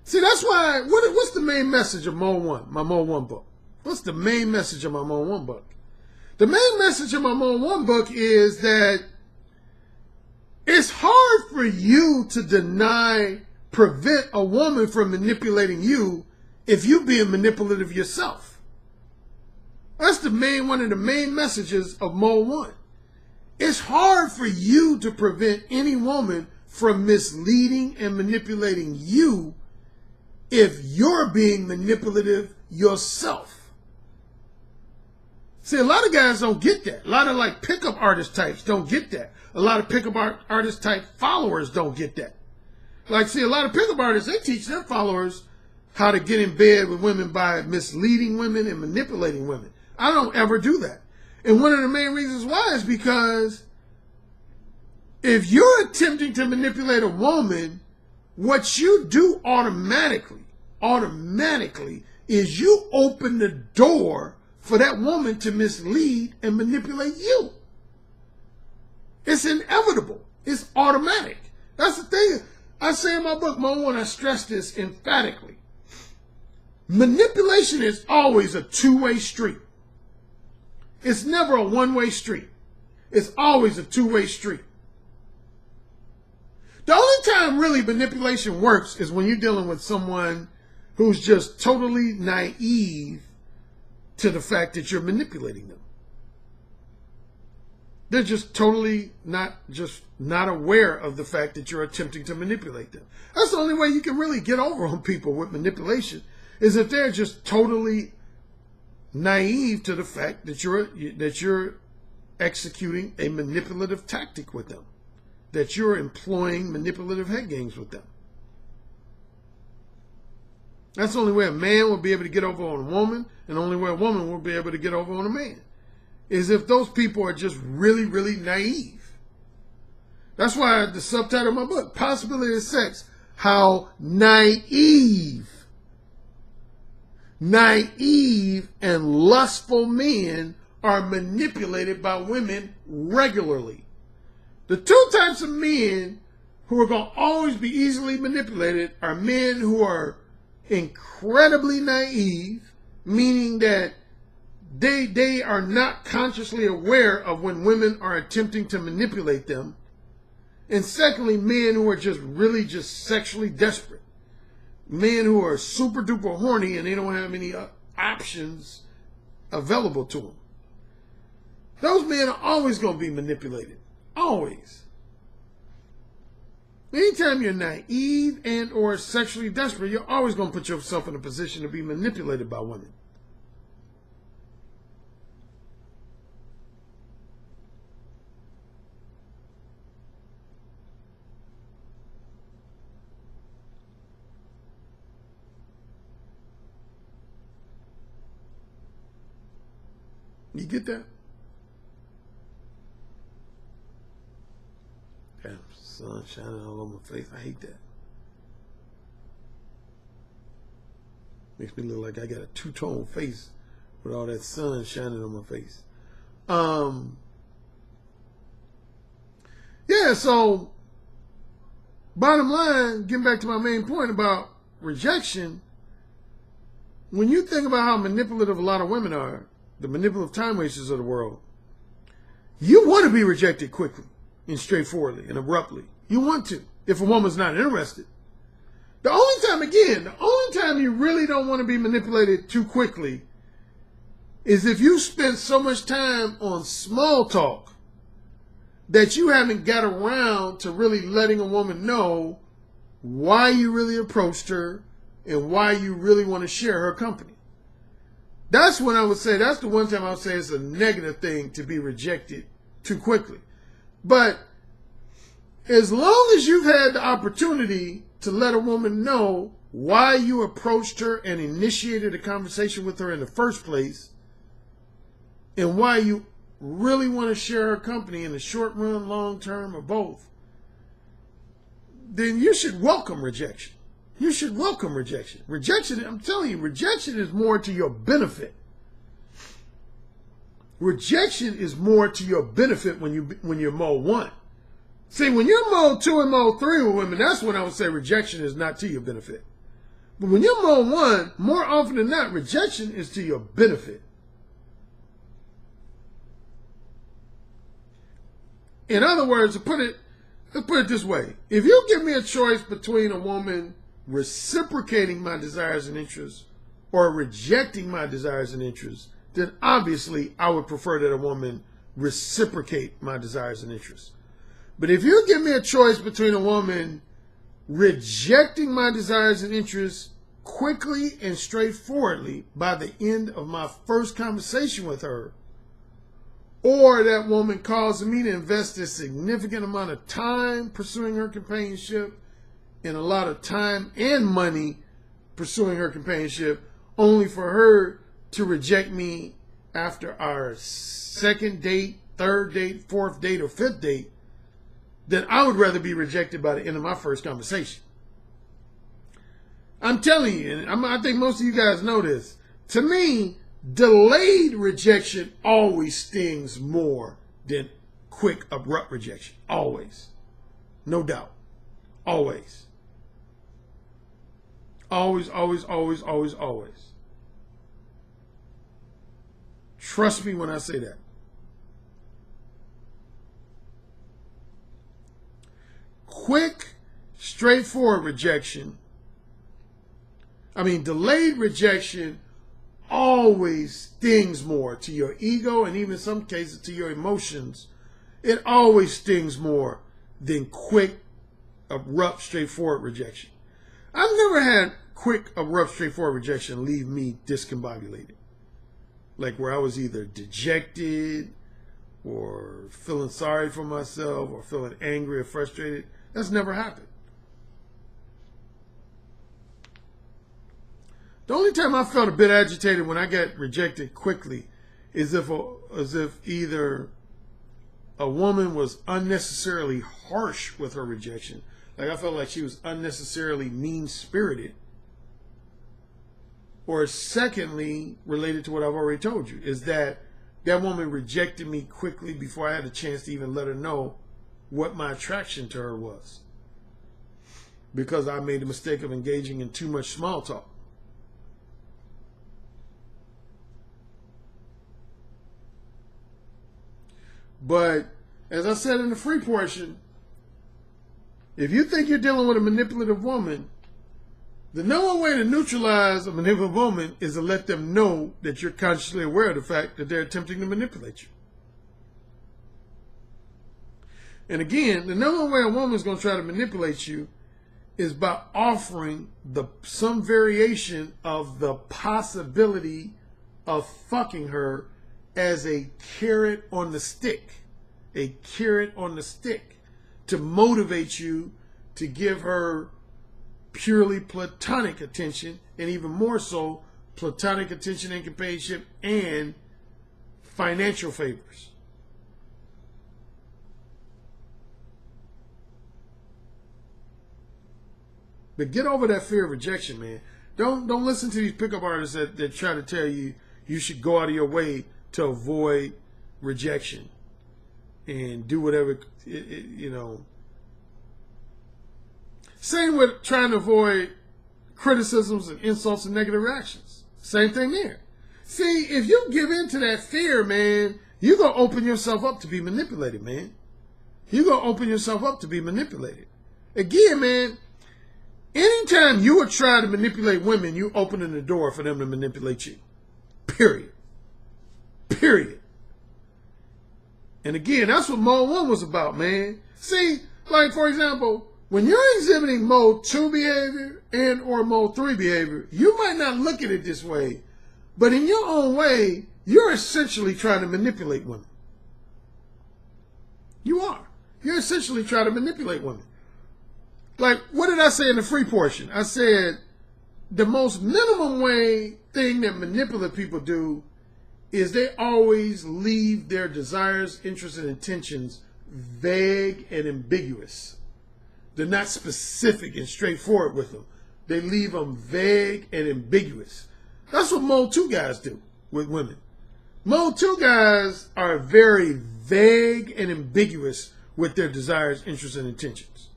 see, that's why, what's the main message of Mode 1, my Mode 1 book? What's the main message of my Mode 1 book? The main message of my Mode 1 book is that it's hard for you to prevent a woman from manipulating you if you're being manipulative yourself. That's one of the main messages of Mode 1. It's hard for you to prevent any woman from misleading and manipulating you if you're being manipulative yourself. See, a lot of guys don't get that. A lot of like pickup artist types don't get that. A lot of pickup artist type followers don't get that. Like, see, a lot of pickup artists, they teach their followers how to get in bed with women by misleading women and manipulating women. I don't ever do that. And one of the main reasons why is because if you're attempting to manipulate a woman, what you do automatically is you open the door for that woman to mislead and manipulate you. It's inevitable. It's automatic. That's the thing I say in my book, Mo, and I stress this emphatically. Manipulation is always a two-way street. It's never a one-way street. It's always a two-way street. The only time really manipulation works is when you're dealing with someone who's just totally naive to the fact that you're manipulating them. They're just totally not aware of the fact that you're attempting to manipulate them. That's the only way you can really get over on people with manipulation, is if they're just totally naive to the fact that you're executing a manipulative tactic with them, that you're employing manipulative head games with them. That's the only way a man will be able to get over on a woman, and the only way a woman will be able to get over on a man, is if those people are just really, really naive. That's why the subtitle of my book, Possibility of Sex, How Naive and lustful men are manipulated by women regularly. The two types of men who are going to always be easily manipulated are men who are incredibly naive, meaning that they are not consciously aware of when women are attempting to manipulate them. And secondly, men who are just sexually desperate. Men who are super duper horny and they don't have any options available to them. Those men are always going to be manipulated. Always. Anytime you're naive and or sexually desperate, you're always going to put yourself in a position to be manipulated by women. You get that? Damn, sun shining all over my face. I hate that. Makes me look like I got a two-tone face with all that sun shining on my face. Yeah, so bottom line, getting back to my main point about rejection, when you think about how manipulative a lot of women are, the manipulative time wasters of the world, you want to be rejected quickly and straightforwardly and abruptly. You want to, if a woman's not interested. The only time you really don't want to be manipulated too quickly is if you spend so much time on small talk that you haven't got around to really letting a woman know why you really approached her and why you really want to share her company. That's when I would say, that's the one time I would say it's a negative thing to be rejected too quickly. But as long as you've had the opportunity to let a woman know why you approached her and initiated a conversation with her in the first place, and why you really want to share her company in the short run, long term, or both, then you should welcome rejection. You should welcome rejection. Rejection, I'm telling you, rejection is more to your benefit. Rejection is more to your benefit when you're mode 1. See, when you're mode 2 and mode 3 with women, that's when I would say rejection is not to your benefit. But when you're mode 1, more often than not, rejection is to your benefit. In other words, let's put it this way. If you give me a choice between a woman reciprocating my desires and interests or rejecting my desires and interests, then obviously I would prefer that a woman reciprocate my desires and interests. But if you give me a choice between a woman rejecting my desires and interests quickly and straightforwardly by the end of my first conversation with her, or that woman causing me to invest a significant amount of time pursuing her companionship and a lot of time and money pursuing her companionship, only for her to reject me after our second date, third date, fourth date, or fifth date, then I would rather be rejected by the end of my first conversation. I'm telling you, and I think most of you guys know this, to me, delayed rejection always stings more than quick, abrupt rejection. Always. No doubt. Always. Always, always, always, always, always. Trust me when I say that. Quick, straightforward rejection, delayed rejection always stings more to your ego and even in some cases to your emotions. It always stings more than quick, abrupt, straightforward rejection. I've never had quick, abrupt, straightforward rejection leave me discombobulated. Like where I was either dejected or feeling sorry for myself or feeling angry or frustrated. That's never happened. The only time I felt a bit agitated when I got rejected quickly is if either a woman was unnecessarily harsh with her rejection. Like I felt like she was unnecessarily mean-spirited. Or secondly, related to what I've already told you, is that woman rejected me quickly before I had a chance to even let her know what my attraction to her was. Because I made the mistake of engaging in too much small talk. But as I said in the free portion, if you think you're dealing with a manipulative woman, the number one way to neutralize a manipulative woman is to let them know that you're consciously aware of the fact that they're attempting to manipulate you. And again, the number one way a woman's going to try to manipulate you is by offering some variation of the possibility of fucking her as a carrot on the stick. A carrot on the stick to motivate you to give her purely platonic attention, and even more so, platonic attention and companionship and financial favors. But get over that fear of rejection, man. Don't listen to these pickup artists that try to tell you you should go out of your way to avoid rejection and do whatever, Same with trying to avoid criticisms and insults and negative reactions. Same thing there. See, if you give in to that fear, man, you're going to open yourself up to be manipulated, man. You're going to open yourself up to be manipulated. Again, man, anytime you would try to manipulate women, you opening the door for them to manipulate you. Period. Period. And again, that's what mode 1 was about, man. See, like for example, when you're exhibiting mode 2 behavior and or mode 3 behavior, you might not look at it this way, but in your own way, you're essentially trying to manipulate women. You are. You're essentially trying to manipulate women. Like, what did I say in the free portion? I said the most minimum thing that manipulative people do is they always leave their desires, interests, and intentions vague and ambiguous. They're not specific and straightforward with them. They leave them vague and ambiguous. That's what mode 2 guys do with women. Mode 2 guys are very vague and ambiguous with their desires, interests, and intentions.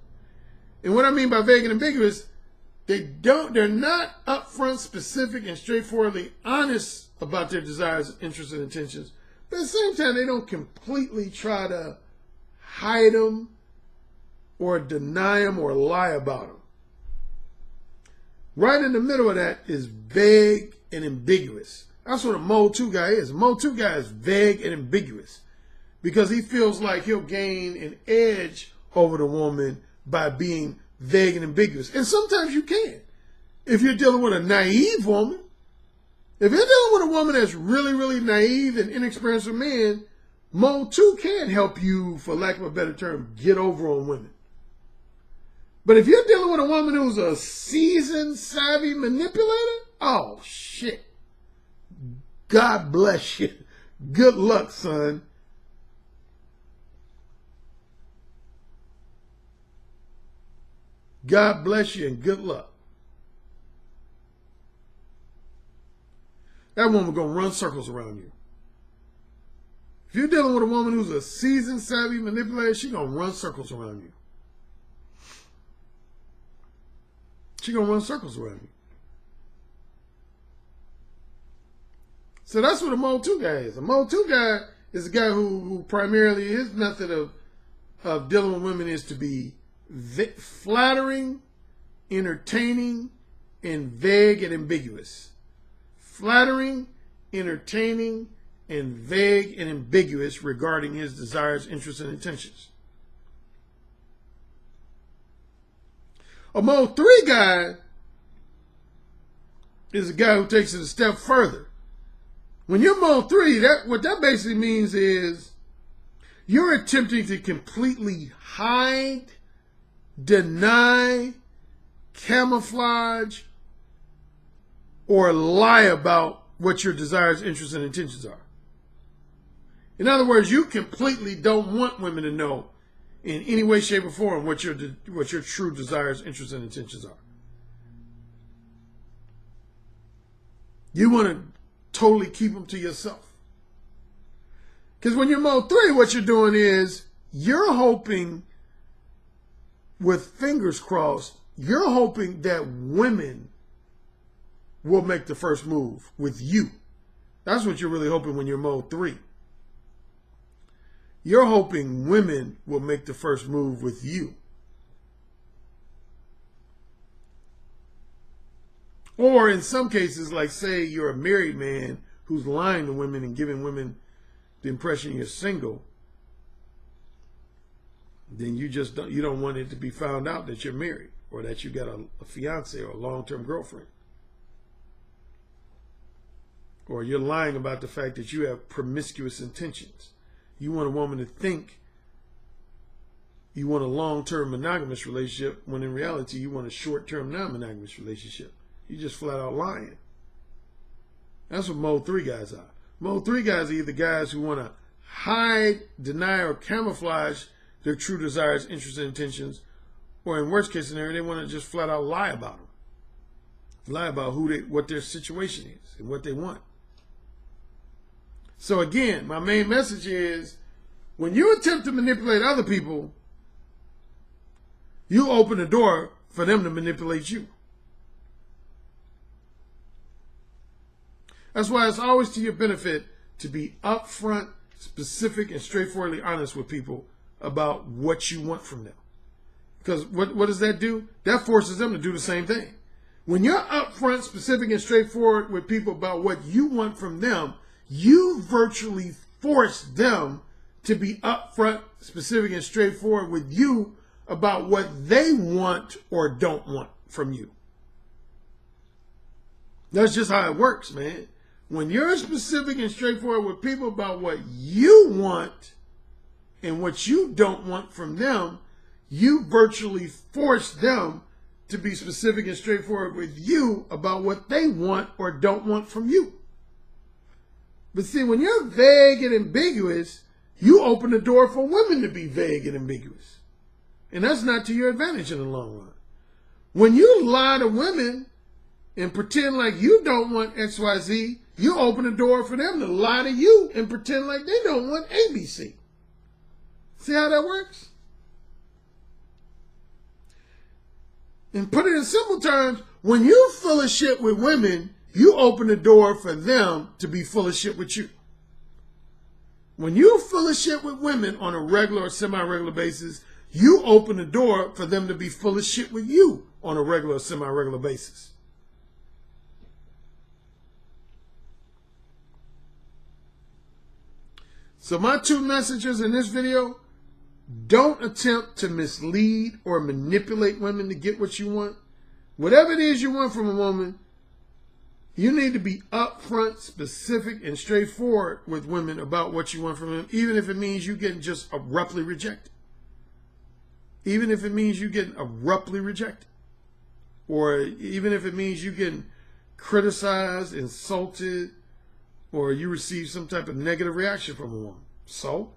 And what I mean by vague and ambiguous, they're not upfront, specific, and straightforwardly honest about their desires, interests, and intentions. But at the same time, they don't completely try to hide them or deny them or lie about them. Right in the middle of that is vague and ambiguous. That's what a mode 2 guy is. A mode 2 guy is vague and ambiguous because he feels like he'll gain an edge over the woman by being vague and ambiguous. And sometimes you can. If you're dealing with a naive woman, if you're dealing with a woman that's really, really naive and inexperienced with men, Mode 2 can help you, for lack of a better term, get over on women. But if you're dealing with a woman who's a seasoned, savvy manipulator, oh, shit. God bless you. Good luck, son. God bless you and good luck. That woman gonna run circles around you. If you're dealing with a woman who's a seasoned, savvy manipulator, she's gonna run circles around you. She's gonna run circles around you. So that's what a Mode 2 guy is. A Mode 2 guy is a guy who primarily, his method of dealing with women is to be flattering, entertaining, and vague and ambiguous. Flattering, entertaining, and vague and ambiguous regarding his desires, interests, and intentions. A Mode 3 guy is a guy who takes it a step further. When you're Mode 3, what that basically means is you're attempting to completely hide, deny, camouflage, or lie about what your desires, interests, and intentions are. In other words, you completely don't want women to know in any way, shape, or form what your true desires, interests, and intentions are. You want to totally keep them to yourself. Because when you're Mode 3, what you're doing is you're hoping, with fingers crossed, you're hoping that women will make the first move with you. That's what you're really hoping when you're Mode 3. You're hoping women will make the first move with you. Or in some cases, like say you're a married man who's lying to women and giving women the impression you're single, then you don't want it to be found out that you're married or that you got a fiance or a long-term girlfriend. Or you're lying about the fact that you have promiscuous intentions. You want a woman to think you want a long-term monogamous relationship when in reality you want a short-term non-monogamous relationship. You're just flat out lying. That's what Mode 3 guys are. Mode 3 guys are either guys who want to hide, deny, or camouflage their true desires, interests, and intentions, or in worst case scenario, they want to just flat out lie about them. Lie about what their situation is and what they want. So again, my main message is, when you attempt to manipulate other people, you open the door for them to manipulate you. That's why it's always to your benefit to be upfront, specific, and straightforwardly honest with people about what you want from them. Because what does that do? That forces them to do the same thing. When you're upfront, specific, and straightforward with people about what you want from them, you virtually force them to be upfront, specific, and straightforward with you about what they want or don't want from you. That's just how it works, man. When you're specific and straightforward with people about what you want and what you don't want from them, you virtually force them to be specific and straightforward with you about what they want or don't want from you. But see, when you're vague and ambiguous, you open the door for women to be vague and ambiguous. And that's not to your advantage in the long run. When you lie to women and pretend like you don't want XYZ, you open the door for them to lie to you and pretend like they don't want ABC. See how that works? And put it in simple terms, when you full of shit with women, you open the door for them to be full of shit with you. When you full of shit with women on a regular or semi-regular basis, you open the door for them to be full of shit with you on a regular or semi-regular basis. So my two messages in this video: don't attempt to mislead or manipulate women to get what you want. Whatever it is you want from a woman, You need to be upfront, specific, and straightforward with women about what you want from them, even if it means you getting just abruptly rejected. Even if it means you getting abruptly rejected. Or even if it means you getting criticized, insulted, or you receive some type of negative reaction from a woman. So?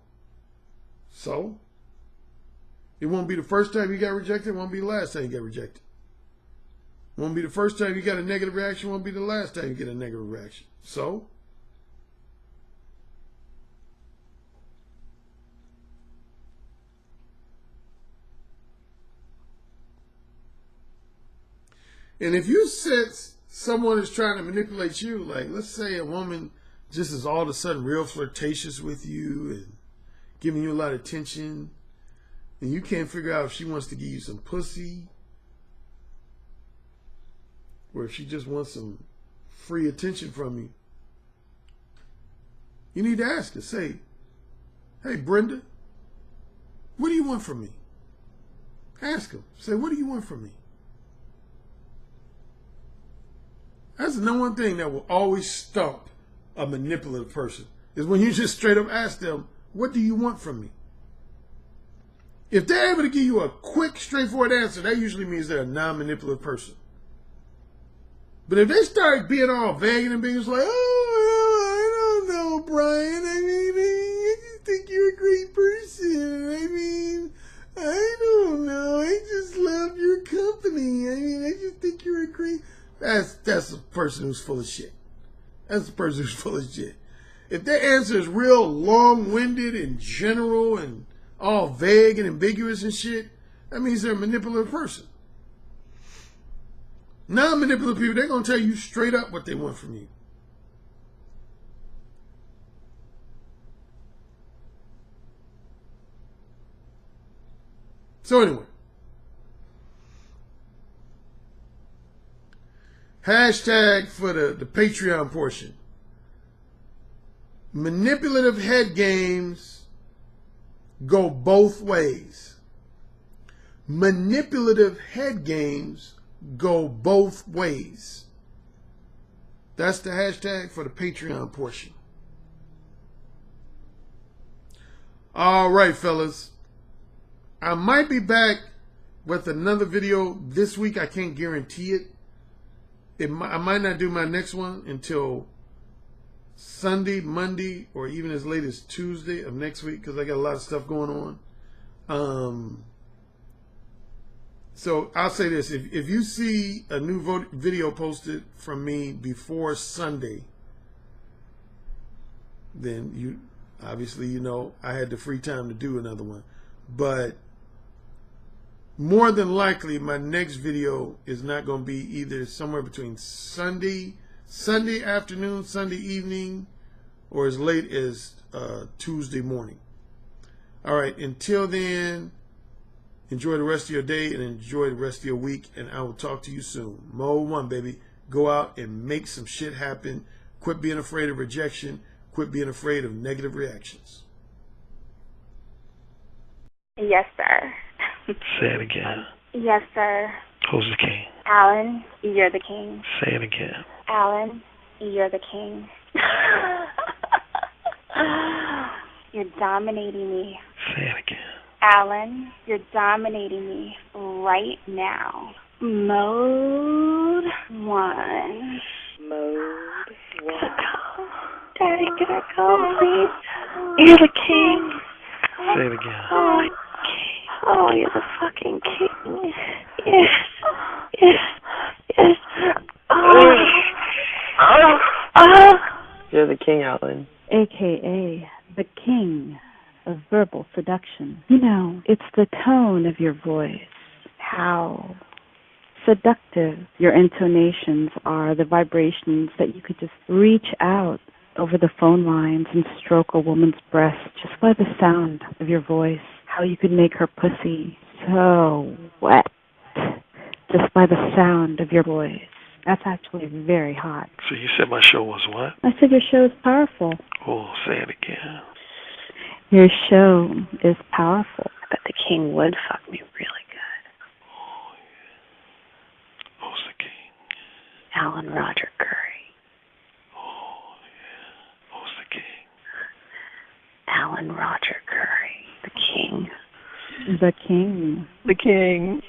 It won't be the first time you got rejected. It won't be the last time you got rejected. It won't be the first time you got a negative reaction. It won't be the last time you get a negative reaction. So? And if you sense someone is trying to manipulate you, like let's say a woman just is all of a sudden real flirtatious with you and giving you a lot of attention, and you can't figure out if she wants to give you some pussy or if she just wants some free attention from you, you need to ask her. Say, hey, Brenda, what do you want from me? Ask her. Say, what do you want from me? That's the number one thing that will always stump a manipulative person, is when you just straight up ask them, what do you want from me? If they're able to give you a quick, straightforward answer, that usually means they're a non-manipulative person. But if they start being all vague and ambiguous, like, oh, I don't know, Brian. I mean, I just think you're a great person. I mean, I don't know. I just love your company. I mean, I just think you're a great... That's a person who's full of shit. That's a person who's full of shit. If their answer is real long-winded and general and all vague and ambiguous and shit, that means they're a manipulative person. Non-manipulative people, they're going to tell you straight up what they want from you. So anyway, hashtag for the Patreon portion. Manipulative head games go both ways. Manipulative head games go both ways. That's the hashtag for the Patreon portion. All right, fellas. I might be back with another video this week. I can't guarantee it. I might not do my next one until Sunday, Monday, or even as late as Tuesday of next week, because I got a lot of stuff going on. So I'll say this. If you see a new video posted from me before Sunday, then you obviously, you know, I had the free time to do another one. But more than likely, my next video is not going to be either somewhere between Sunday afternoon, Sunday evening, or as late as Tuesday morning. All right, until then, enjoy the rest of your day and enjoy the rest of your week, and I will talk to you soon. Mode 1, baby. Go out and make some shit happen. Quit being afraid of rejection. Quit being afraid of negative reactions. Yes, sir. Say it again. Yes, sir. Who's the king? Alan, you're the king. Say it again. Alan, you're the king. You're dominating me. Say it again. Alan, you're dominating me right now. Mode 1. Mode 1. Daddy, can I go, please? You're the king. Say it again. Oh, you're the fucking king. Yes. Yes. Yes. You're the king, Alan. AKA the king of verbal seduction. You know, it's the tone of your voice, how seductive your intonations are, the vibrations that you could just reach out over the phone lines and stroke a woman's breast just by the sound of your voice, how you could make her pussy so wet just by the sound of your voice. That's actually very hot. So you said my show was what? I said your show is powerful. Oh, say it again. Your show is powerful. I bet the king would fuck me really good. Oh, yeah. Who's the king? Alan Roger Currie. Roger Currie, the king. The king. The king.